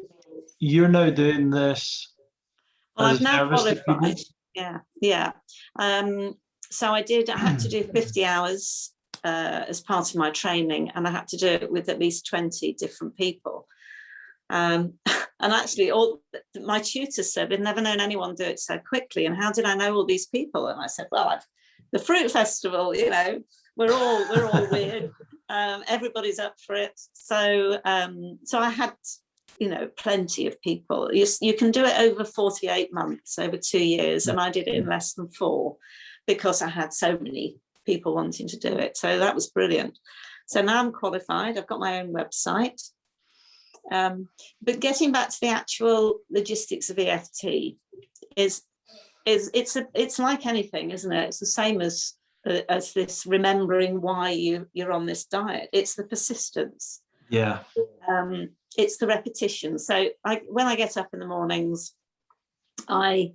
you're now doing this. Well, I've now qualified. Yeah. So I had to do 50 hours as part of my training, and I had to do it with at least 20 different people. And actually, all my tutors said, we've never known anyone do it so quickly. And how did I know all these people? And I said, well, the Fruit Festival, we're all weird. Everybody's up for it. So I had, plenty of people. You can do it over 48 months, over 2 years, and I did it in less than 4 because I had so many people wanting to do it. So that was brilliant. So now I'm qualified. I've got my own website. But getting back to the actual logistics of EFT it's like anything, isn't it? It's the same as this remembering why you're on this diet. It's the persistence. Yeah. It's the repetition. So when I get up in the mornings, I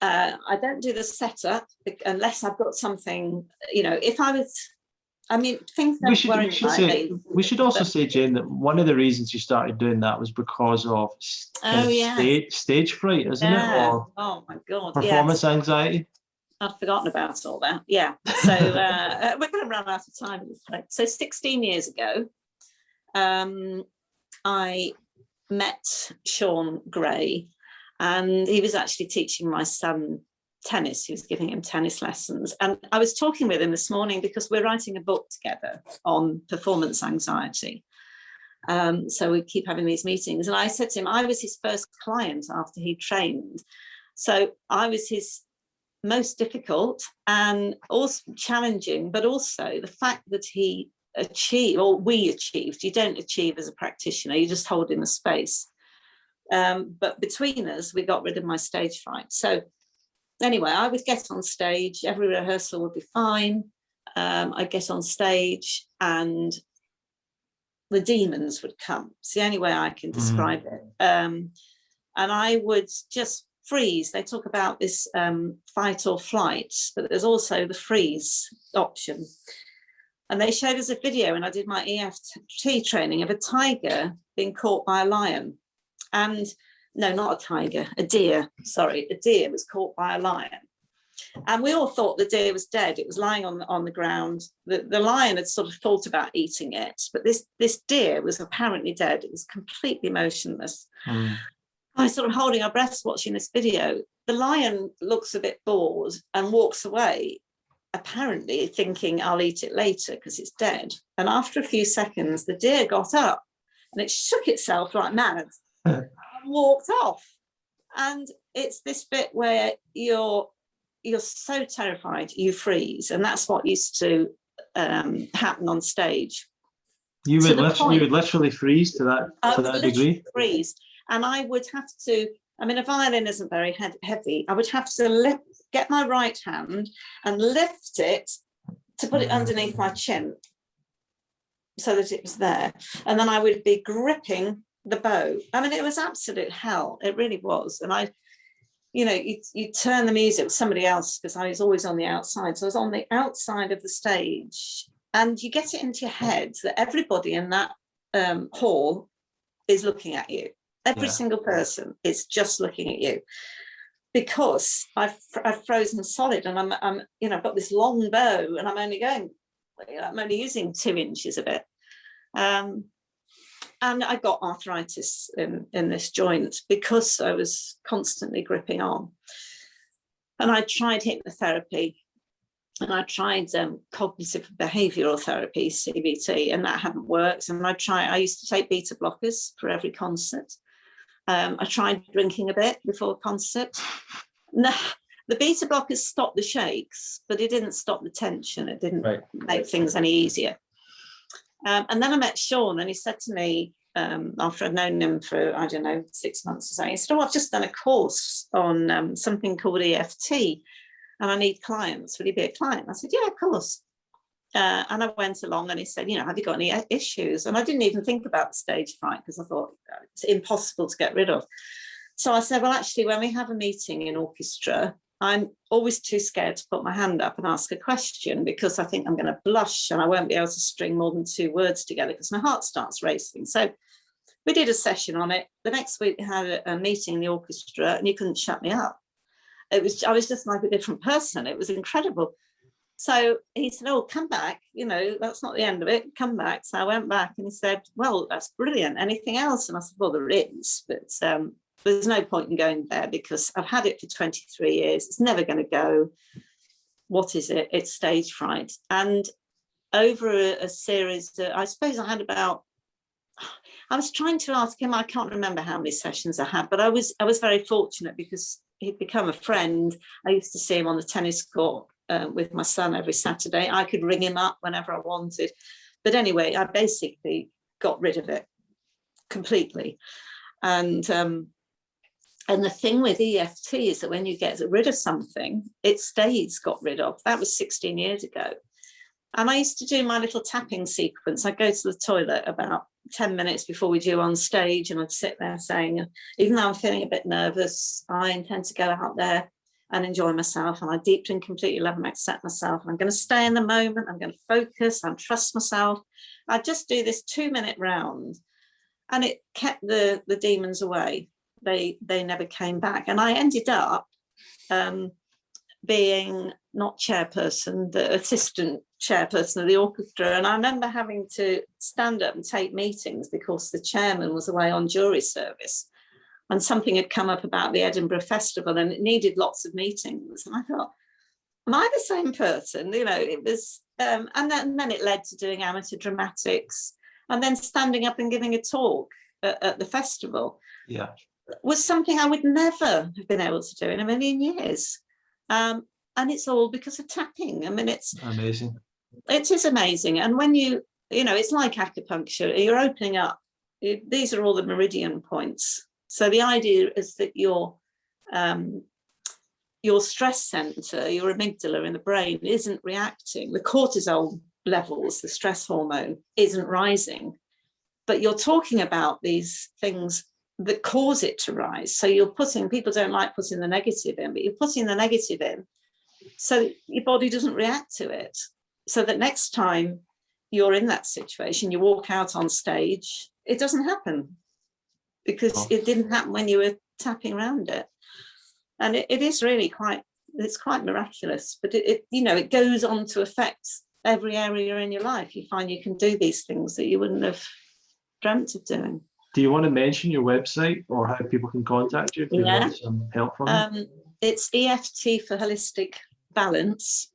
don't do the setup unless I've got something, if I was, things don't worry me. We should also say, Jane, that one of the reasons you started doing that was because of stage fright, isn't it? Or oh my God, performance anxiety. I've forgotten about all that. Yeah. So we're going to run out of time. So 16 years ago, I met Sean Gray, and he was actually teaching my son tennis. He was giving him tennis lessons, and I was talking with him this morning because we're writing a book together on performance anxiety. So we keep having these meetings, and I said to him, I was his first client after he trained, so I was his most difficult and also challenging, but also the fact that he achieved, or we achieved. You don't achieve as a practitioner, you just hold in the space, but between us we got rid of my stage fright. So anyway, I would get on stage, every rehearsal would be fine. I'd get on stage and the demons would come. It's the only way I can describe it. And I would just freeze. They talk about this fight or flight, but there's also the freeze option. And they showed us a video, and I did my EFT training, of a tiger being caught by a lion. And no, not a tiger, a deer. Sorry, a deer was caught by a lion. And we all thought the deer was dead. It was lying on the ground. The lion had sort of thought about eating it, but this deer was apparently dead. It was completely motionless. I was sort of holding our breaths watching this video. The lion looks a bit bored and walks away, apparently thinking I'll eat it later because it's dead. And after a few seconds, the deer got up and it shook itself like mad and walked off. And it's this bit where you're so terrified you freeze, and that's what used to happen on stage. You would literally freeze to that degree. Freeze, and I would have to. I mean, a violin isn't very heavy. I would have to get my right hand and lift it to put it underneath my chin so that it was there, and then I would be gripping the bow. I mean, it was absolute hell. It really was, and you turn the music with somebody else because I was always on the outside. So I was on the outside of the stage, and you get it into your head that everybody in that hall is looking at you. Every single person is just looking at you because I've frozen solid, and I'm I've got this long bow, and I'm only using 2 inches of it. And I got arthritis in this joint because I was constantly gripping on. And I tried hypnotherapy, and I tried cognitive behavioural therapy, CBT, and that hadn't worked. And I used to take beta blockers for every concert. I tried drinking a bit before a concert. No, the beta blockers stopped the shakes, but it didn't stop the tension. It didn't make things any easier. And then I met Sean, and he said to me, after I'd known him for, 6 months or so, he said, I've just done a course on something called EFT, and I need clients. Will you be a client? I said, yeah, of course. And I went along, and he said, have you got any issues? And I didn't even think about the stage fright because I thought it's impossible to get rid of. So I said, well, actually, when we have a meeting in orchestra, I'm always too scared to put my hand up and ask a question because I think I'm going to blush and I won't be able to string more than 2 words together because my heart starts racing. So we did a session on it. The next week we had a meeting in the orchestra, and you couldn't shut me up. I was just like a different person. It was incredible. So he said, oh, come back. That's not the end of it. Come back. So I went back, and he said, well, that's brilliant. Anything else? And I said, well, there is, but there's no point in going there because I've had it for 23 years. It's never going to go. What is it? It's stage fright. And over a series, I suppose I was trying to ask him, I can't remember how many sessions I had, but I was very fortunate because he'd become a friend. I used to see him on the tennis court with my son every Saturday. I could ring him up whenever I wanted. But anyway, I basically got rid of it completely. And the thing with EFT is that when you get rid of something, it stays got rid of. That was 16 years ago. And I used to do my little tapping sequence. I'd go to the toilet about 10 minutes before we do on stage, and I'd sit there saying, even though I'm feeling a bit nervous, I intend to go out there and enjoy myself. And I deeply and completely love and accept myself. And I'm going to stay in the moment. I'm going to focus and trust myself. I just do this 2-minute round, and it kept the demons away. They never came back. And I ended up being not chairperson, the assistant chairperson of the orchestra. And I remember having to stand up and take meetings because the chairman was away on jury service. And something had come up about the Edinburgh Festival, and it needed lots of meetings. And I thought, am I the same person? It was, and then it led to doing amateur dramatics, and then standing up and giving a talk at the festival. Yeah. Was something I would never have been able to do in a million years. And it's all because of tapping. I mean, it's amazing. It is amazing. And when it's like acupuncture, you're opening up. These are all the meridian points. So the idea is that your stress center, your amygdala in the brain, isn't reacting. The cortisol levels, the stress hormone, isn't rising. But you're talking about these things that cause it to rise. So people don't like putting the negative in, but you're putting the negative in so your body doesn't react to it. So that next time you're in that situation, you walk out on stage, it doesn't happen because it didn't happen when you were tapping around it. And it is really quite It's quite miraculous, but it goes on to affect every area in your life. You find you can do these things that you wouldn't have dreamt of doing. Do you want to mention your website or how people can contact you if they want some help from you? It's EFT for Holistic Balance,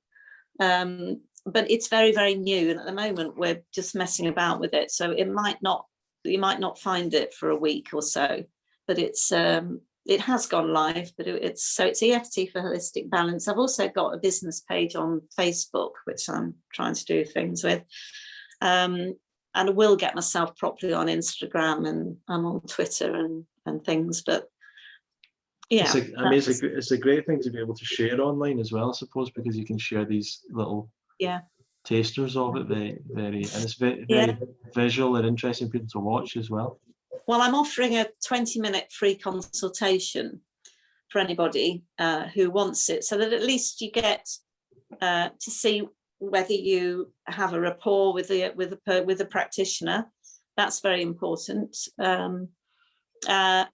but it's very, very new, and at the moment we're just messing about with it. So you might not find it for a week or so, but it has gone live. But it's EFT for Holistic Balance. I've also got a business page on Facebook, which I'm trying to do things with. And I will get myself properly on Instagram, and I'm on Twitter and things. But yeah, it's a great thing to be able to share online as well, I suppose, because you can share these little tasters of it, very, and it's very, very visual and interesting people to watch as well. Well, I'm offering a 20-minute free consultation for anybody who wants it, so that at least you get to see whether you have a rapport with the practitioner. That's very important.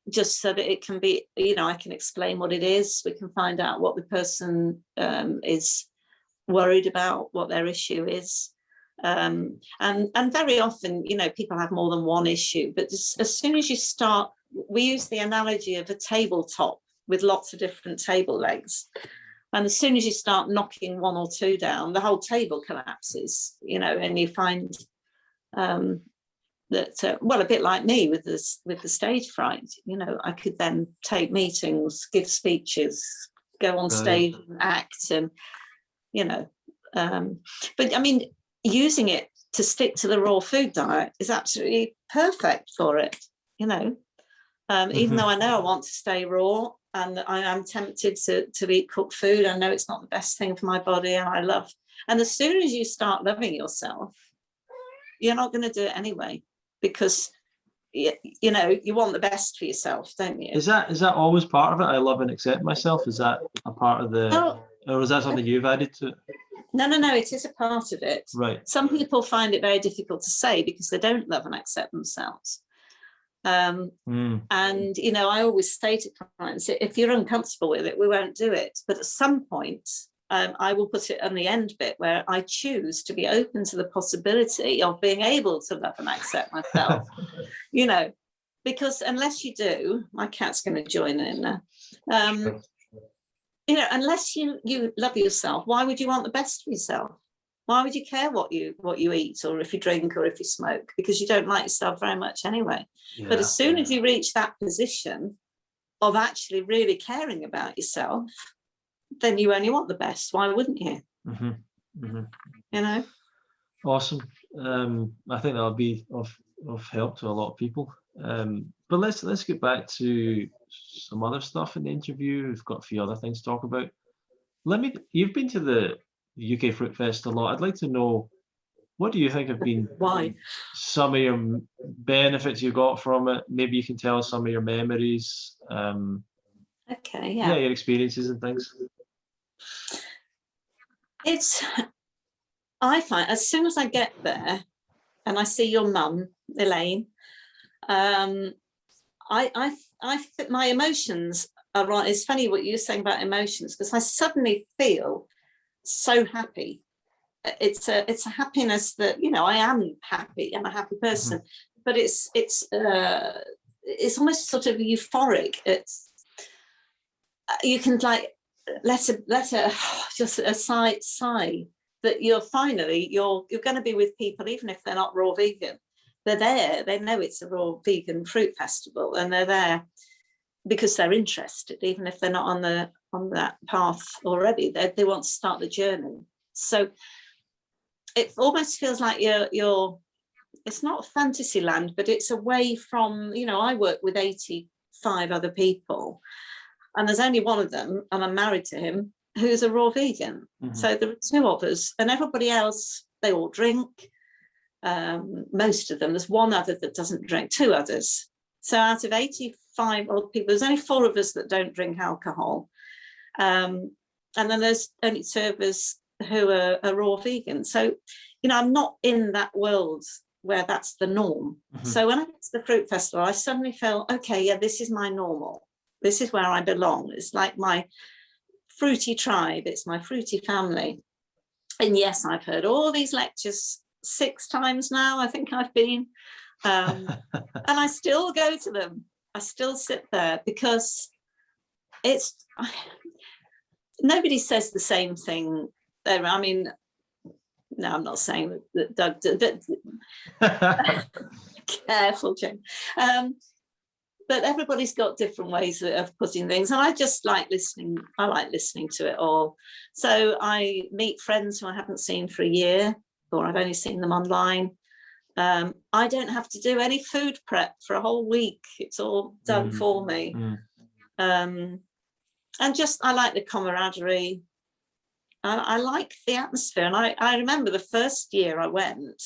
Just so that it can be, I can explain what it is. We can find out what the person is worried about, what their issue is. And very often, people have more than one issue, but as soon as you start, we use the analogy of a tabletop with lots of different table legs. And as soon as you start knocking one or two down, the whole table collapses, and you find that, well, a bit like me with the stage fright, I could then take meetings, give speeches, go on stage and act, and, but I mean, using it to stick to the raw food diet is absolutely perfect for it, even though I know I want to stay raw, and I am tempted to eat cooked food. I know it's not the best thing for my body, and as soon as you start loving yourself, you're not going to do it anyway, because you want the best for yourself, don't you? Is that always part of it? I love and accept myself. Is that a part of or is that something you've added to it? No, it is a part of it. Right. Some people find it very difficult to say because they don't love and accept themselves. And I always say to clients, if you're uncomfortable with it, we won't do it. But at some point, I will put it on the end bit where I choose to be open to the possibility of being able to love and accept myself. Because unless you do, my cat's going to join in there. Unless you love yourself, why would you want the best for yourself? Why would you care what you eat, or if you drink, or if you smoke? Because you don't like yourself very much anyway. But as soon as you reach that position of actually really caring about yourself, then you only want the best. Why wouldn't you? Awesome. I think that'll be of help to a lot of people. But let's get back to some other stuff in the interview. We've got a few other things to talk about. You've been to the UK Fruitfest a lot. I'd like to know, what do you think have been some of your benefits you got from it? Maybe you can tell us some of your memories. Okay, your experiences and things. I find as soon as I get there and I see your mum, Elaine, my emotions are right. It's funny what you're saying about emotions, because I suddenly feel so happy. It's a happiness that, I am happy. I'm a happy person, but it's almost sort of euphoric. You can let just a sigh that you're going to be with people, even if they're not raw vegan. They're there. They know it's a raw vegan fruit festival, and they're there because they're interested, even if they're not on that path already. They want to start the journey. So it almost feels like you're. It's not fantasy land, but it's away from. I work with 85 other people, and there's only one of them, and I'm married to him, who's a raw vegan. So there are two of us, and everybody else, they all drink. Most of them. There's one other that doesn't drink, two others. So out of 85 odd people, there's only 4 of us that don't drink alcohol. And then there's only 2 of us who are raw vegan. So, I'm not in that world where that's the norm. So when I get to the fruit festival, I suddenly feel, okay, this is my normal. This is where I belong. It's like my fruity tribe. It's my fruity family. And yes, I've heard all these lectures 6 times now, I think I've been. And I still go to them. I still sit there because nobody says the same thing. I mean, no, I'm not saying that Doug did. Careful, Jane. But everybody's got different ways of putting things, and I just like listening. I like listening to it all. So I meet friends who I haven't seen for a year, or I've only seen them online. I don't have to do any food prep for a whole week. It's all done for me. And just, I like the camaraderie. I like the atmosphere. And I remember the first year I went,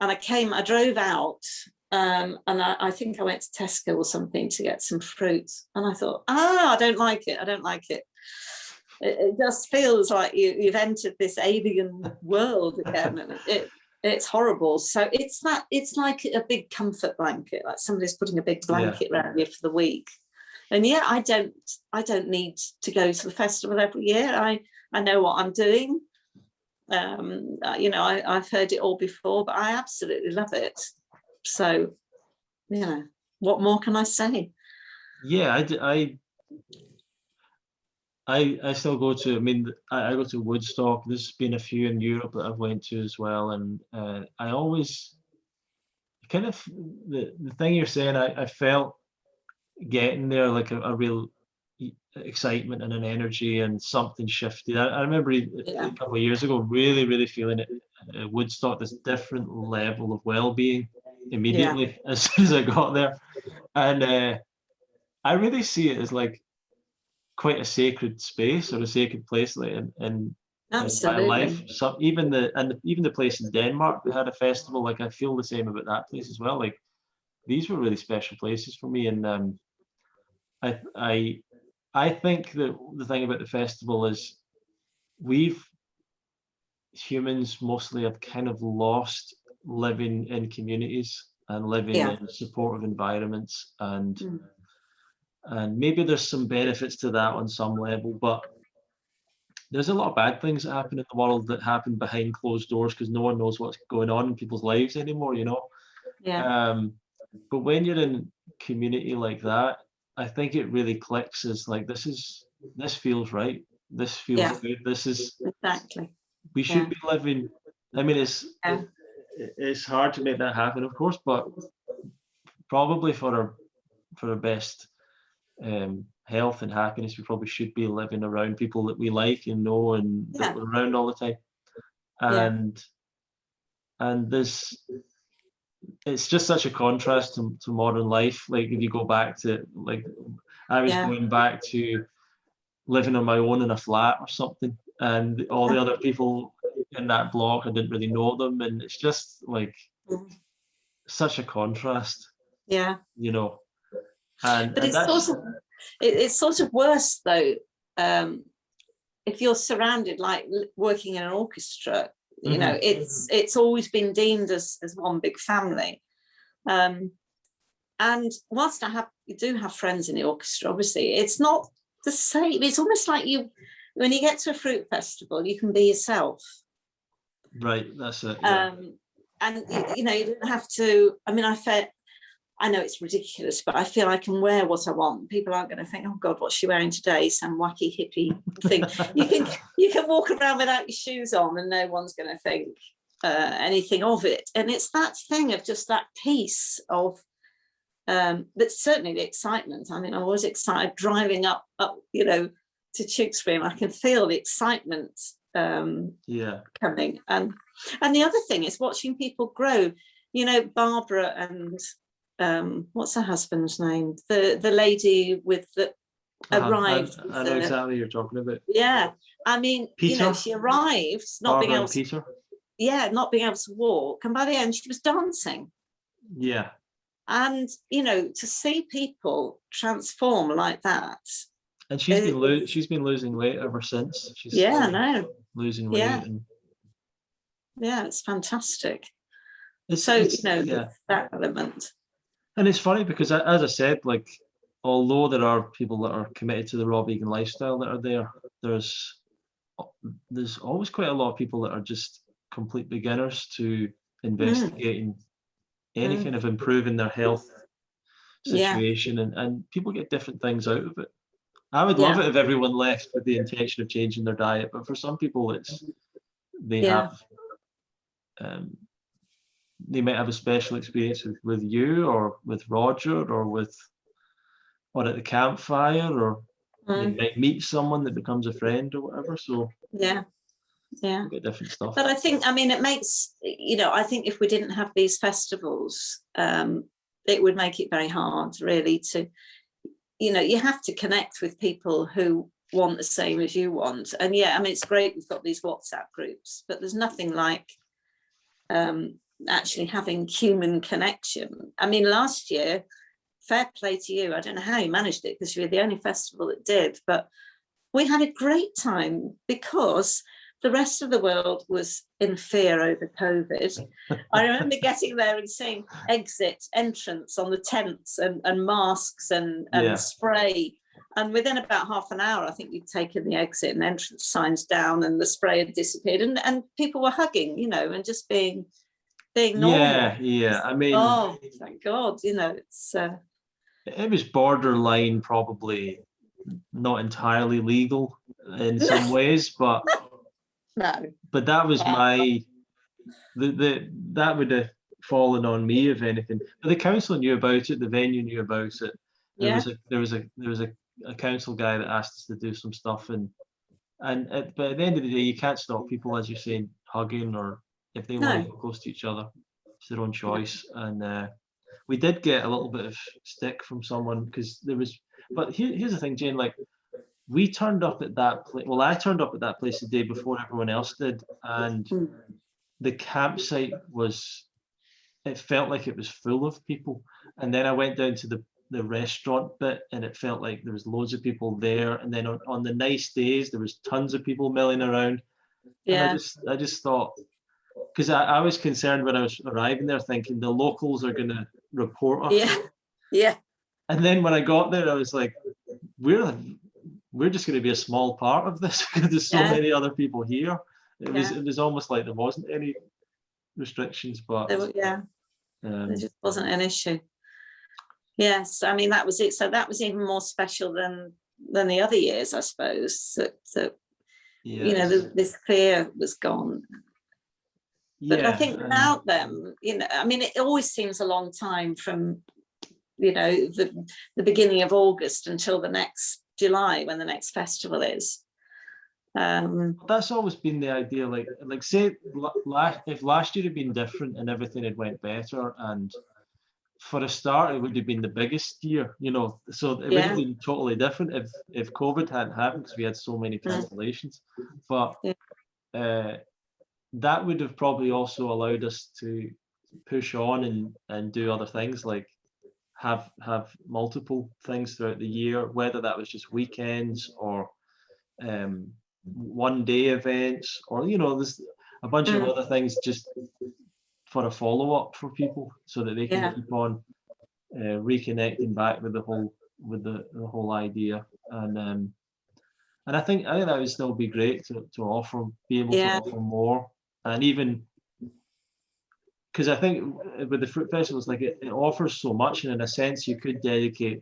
and I drove out, and I think I went to Tesco or something to get some fruit. And I thought, I don't like it. I don't like it. It just feels like you've entered this alien world again. And it's horrible. So it's like a big comfort blanket, like somebody's putting a big blanket around you for the week. And I don't need to go to the festival every year. I know what I'm doing. I've heard it all before, but I absolutely love it. So, what more can I say? Yeah, I still go to. I mean, I go to Woodstock. There's been a few in Europe that I've went to as well, and I always kind of the thing you're saying. I felt getting there like a real excitement and an energy and something shifted. I remember a couple of years ago really feeling it at Woodstock, this different level of well-being immediately as soon as I got there. And I really see it as like quite a sacred space or a sacred place, like in my life. So even the place in Denmark that had a festival, like I feel the same about that place as well. Like these were really special places for me, and I think that the thing about the festival is humans mostly have kind of lost living in communities and living in supportive environments, and maybe there's some benefits to that on some level, but there's a lot of bad things that happen in the world that happen behind closed doors because no one knows what's going on in people's lives anymore, but when you're in community like that, I think it really clicks as like this feels right, this feels good, this is exactly, we should be living. I mean, it's hard to make that happen, of course, but probably for our best health and happiness, we probably should be living around people that we like and know and that we're around all the time. And this, it's just such a contrast to modern life. Like if you go back to, like, I was going back to living on my own in a flat or something, and all the other people in that block, I didn't really know them, and it's just like such a contrast. And but it's sort of worse though, if you're surrounded, like working in an orchestra, it's always been deemed as one big family, and whilst you do have friends in the orchestra, obviously it's not the same. It's almost like when you get to a fruit festival, you can be yourself, right? That's it. And you don't have to. I mean, I know it's ridiculous, but I feel I can wear what I want. People aren't going to think, oh God, what's she wearing today? Some wacky hippie thing. You can walk around without your shoes on and no one's going to think anything of it. And it's that thing of just that piece of, but certainly the excitement. I mean, I was excited driving up to Tewkesbury, and I can feel the excitement coming. And the other thing is watching people grow. Barbara and what's her husband's name? The lady with the arrived. I know exactly what you're talking about. Yeah, I mean, Peter? She arrives not Barbara being able and Peter. not being able to walk, and by the end she was dancing. Yeah. And to see people transform like that. And she's been losing weight ever since. She's losing weight. And it's fantastic. That element. And it's funny because, as I said, like, although there are people that are committed to the raw vegan lifestyle that are there, there's always quite a lot of people that are just complete beginners to investigating any kind of improving their health situation, and people get different things out of it. I would love it if everyone left with the intention of changing their diet, but for some people they might have a special experience with you or with Roger or at the campfire, or they might meet someone that becomes a friend or whatever. So get different stuff. But I think, I mean, it makes, I think if we didn't have these festivals, it would make it very hard really to, you have to connect with people who want the same as you want. And I mean, it's great we've got these WhatsApp groups, but there's nothing like actually having human connection. I mean, last year, fair play to you, I don't know how you managed it because you were the only festival that did, but we had a great time because the rest of the world was in fear over COVID. I remember getting there and seeing exit, entrance on the tents and masks and spray. And within about half an hour, I think you'd taken the exit and entrance signs down and the spray had disappeared, and people were hugging, and just being normal. Yeah. I mean, oh, thank God, it's... It was borderline, probably not entirely legal in some ways, but no. But that was that would have fallen on me if anything. But the council knew about it, the venue knew about it. There was a council guy that asked us to do some stuff, but at the end of the day, you can't stop people, as you're saying, hugging, or if they want to get close to each other, it's their own choice. And we did get a little bit of stick from someone because there was. But here's the thing, Jane. Like, we turned up at that place. Well, I turned up at that place the day before everyone else did, and the campsite it felt like it was full of people. And then I went down to the restaurant bit, and it felt like there was loads of people there. And then on the nice days, there was tons of people milling around. Yeah. And I just thought, because I was concerned when I was arriving there, thinking the locals are going to report us. Yeah. Yeah. And then when I got there, I was like, we're just going to be a small part of this because there's so many other people here. It was almost like there wasn't any restrictions, but there just wasn't an issue. Yes, I mean, that was it. So that was even more special than the other years, I suppose. That this fear was gone. But I think without them, I mean, it always seems a long time from the beginning of August until the next July, when the next festival is. That's always been the idea. Like say if last year had been different and everything had went better, and for a start it would have been the biggest year, so it would have been totally different if COVID hadn't happened, because we had so many cancellations. But that would have probably also allowed us to push on and do other things, like have multiple things throughout the year, whether that was just weekends or one day events, or there's a bunch of other things just for a follow-up for people, so that they can keep on reconnecting back with the whole idea. And I think that would still be great to be able to offer more. And even because I think with the fruit festivals, like it offers so much, and in a sense you could dedicate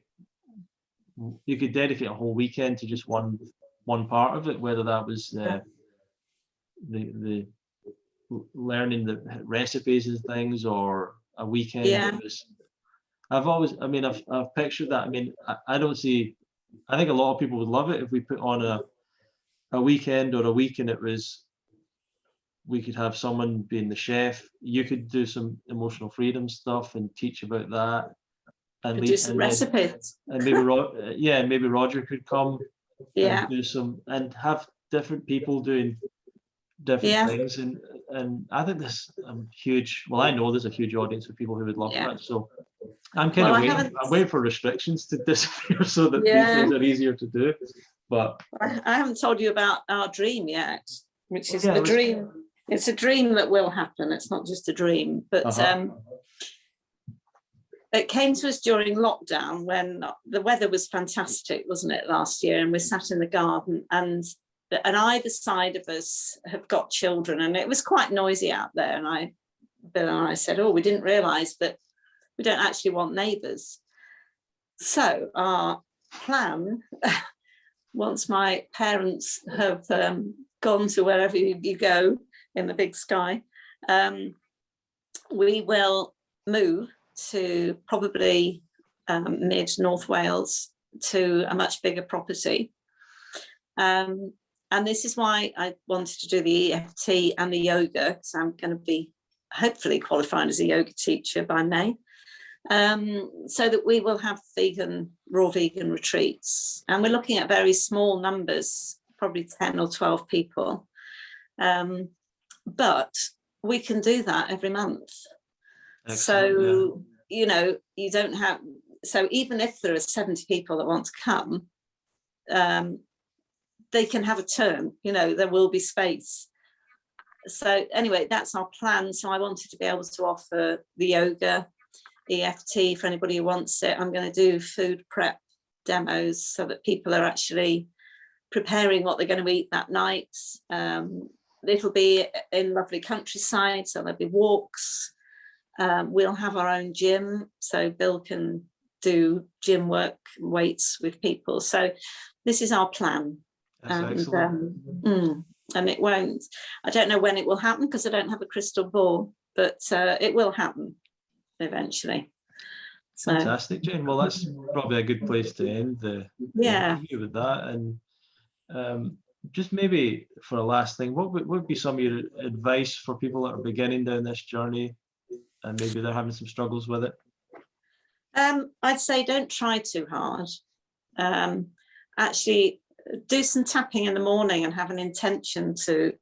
a whole weekend to just one part of it, whether that was the learning the recipes and things, or a weekend that was. I've pictured that. I mean, I don't see. I think a lot of people would love it if we put on a weekend or a week, and we could have someone being the chef. You could do some emotional freedom stuff and teach about that, and do some recipes. And maybe Roger could come and do some, and have different people doing different things. And I think this huge. Well, I know there's a huge audience of people who would love that. So I'm I'm waiting for restrictions to disappear so that these things are easier to do. But I haven't told you about our dream yet, which is a dream. It's a dream that will happen. It's not just a dream, but it came to us during lockdown when the weather was fantastic, wasn't it, last year? And we sat in the garden, and and either side of us have got children, and it was quite noisy out there. And Bill and I said, oh, we didn't realise that we don't actually want neighbours. So our plan, once my parents have gone to wherever you go in the big sky, we will move to probably mid North Wales to a much bigger property. And this is why I wanted to do the EFT and the yoga, because I'm going to be hopefully qualified as a yoga teacher by May, so that we will have raw vegan retreats. And we're looking at very small numbers, probably 10 or 12 people. But we can do that every month. Excellent, so, you don't have, so even if there are 70 people that want to come, they can have a turn, there will be space. So anyway, that's our plan. So I wanted to be able to offer the yoga, EFT for anybody who wants it. I'm going to do food prep demos so that people are actually preparing what they're going to eat that night. It'll be in lovely countryside, so there'll be walks. We'll have our own gym, so Bill can do gym work, weights with people. So this is our plan. And it won't, I don't know when it will happen because I don't have a crystal ball, but it will happen eventually. So, fantastic, Jane. Well, that's probably a good place to end the interview with that. And just maybe for a last thing, what would be some of your advice for people that are beginning down this journey and maybe they're having some struggles with it? I'd say don't try too hard. Actually, do some tapping in the morning and have an intention to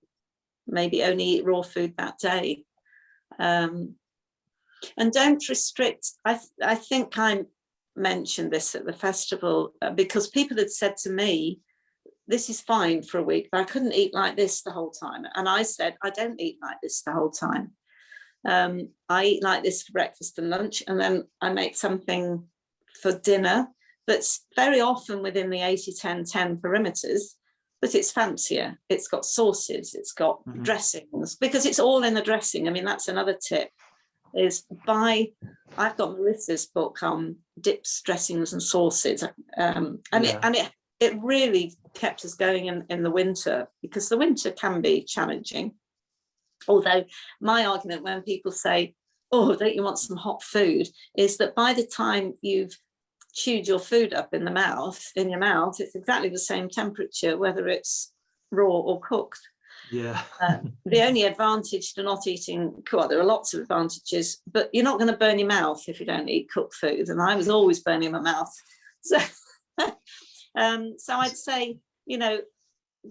maybe only eat raw food that day. And don't restrict. I think I mentioned this at the festival because people had said to me, this is fine for a week, but I couldn't eat like this the whole time. And I said, I don't eat like this the whole time. I eat like this for breakfast and lunch, and then I make something for dinner that's very often within the 80-10-10 perimeters, but it's fancier. It's got sauces, it's got dressings, because it's all in the dressing. I mean, that's another tip, is I've got Marissa's book on dips, dressings and sauces. It really kept us going in the winter, because the winter can be challenging. Although my argument when people say, oh, don't you want some hot food, is that by the time you've chewed your food up in your mouth, it's exactly the same temperature, whether it's raw or cooked. Yeah. The only advantage to not eating, well, there are lots of advantages, but you're not going to burn your mouth if you don't eat cooked food. And I was always burning my mouth. So, so I'd say,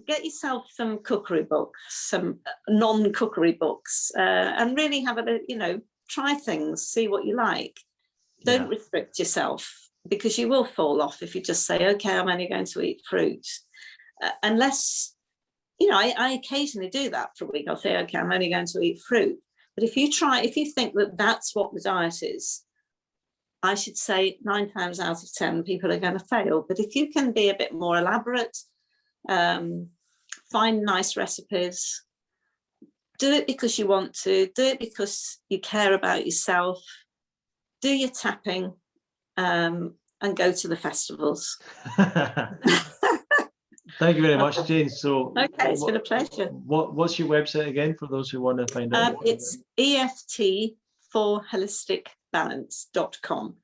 get yourself some cookery books, some non-cookery books, and really have try things, see what you like. Don't restrict yourself, because you will fall off if you just say, okay, I'm only going to eat fruit. Unless, I occasionally do that for a week. I'll say, okay, I'm only going to eat fruit. But if you think that that's what the diet is, I should say 9 times out of 10, people are going to fail. But if you can be a bit more elaborate, find nice recipes, do it because you want to, do it because you care about yourself, do your tapping, and go to the festivals. Thank you very much, Jane. So, okay, it's been a pleasure. What's your website again for those who want to find out? It's EFT4holisticbalance.com.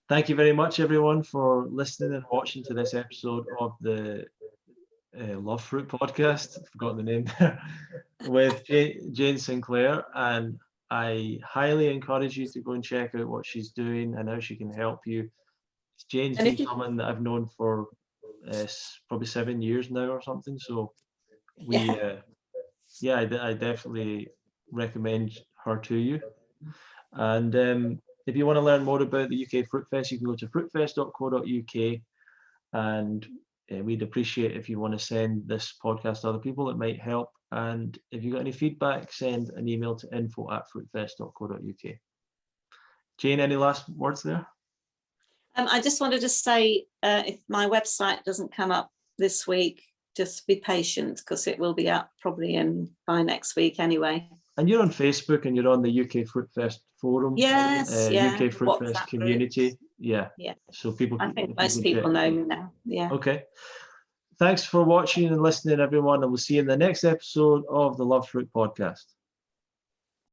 Thank you very much, everyone, for listening and watching to this episode of the Love Fruit podcast. I've forgotten the name there, with Jane Sinclair. And I highly encourage you to go and check out what she's doing and how she can help you. Jane's been someone that I've known for probably 7 years now or something. So I definitely recommend her to you. And if you want to learn more about the UK Fruitfest, you can go to fruitfest.co.uk, and we'd appreciate if you want to send this podcast to other people. It might help. And if you've got any feedback, send an email to info@fruitfest.co.uk. Jane, any last words there? I just wanted to say, if my website doesn't come up this week, just be patient, because it will be up probably by next week anyway. And you're on Facebook and you're on the UK Fruitfest forum. Yes, yeah. UK Fruitfest WhatsApp community. groups. Yeah. Yeah. So people. I think most people know me now. Yeah. Okay. Thanks for watching and listening, everyone, and we'll see you in the next episode of the Love Fruit podcast.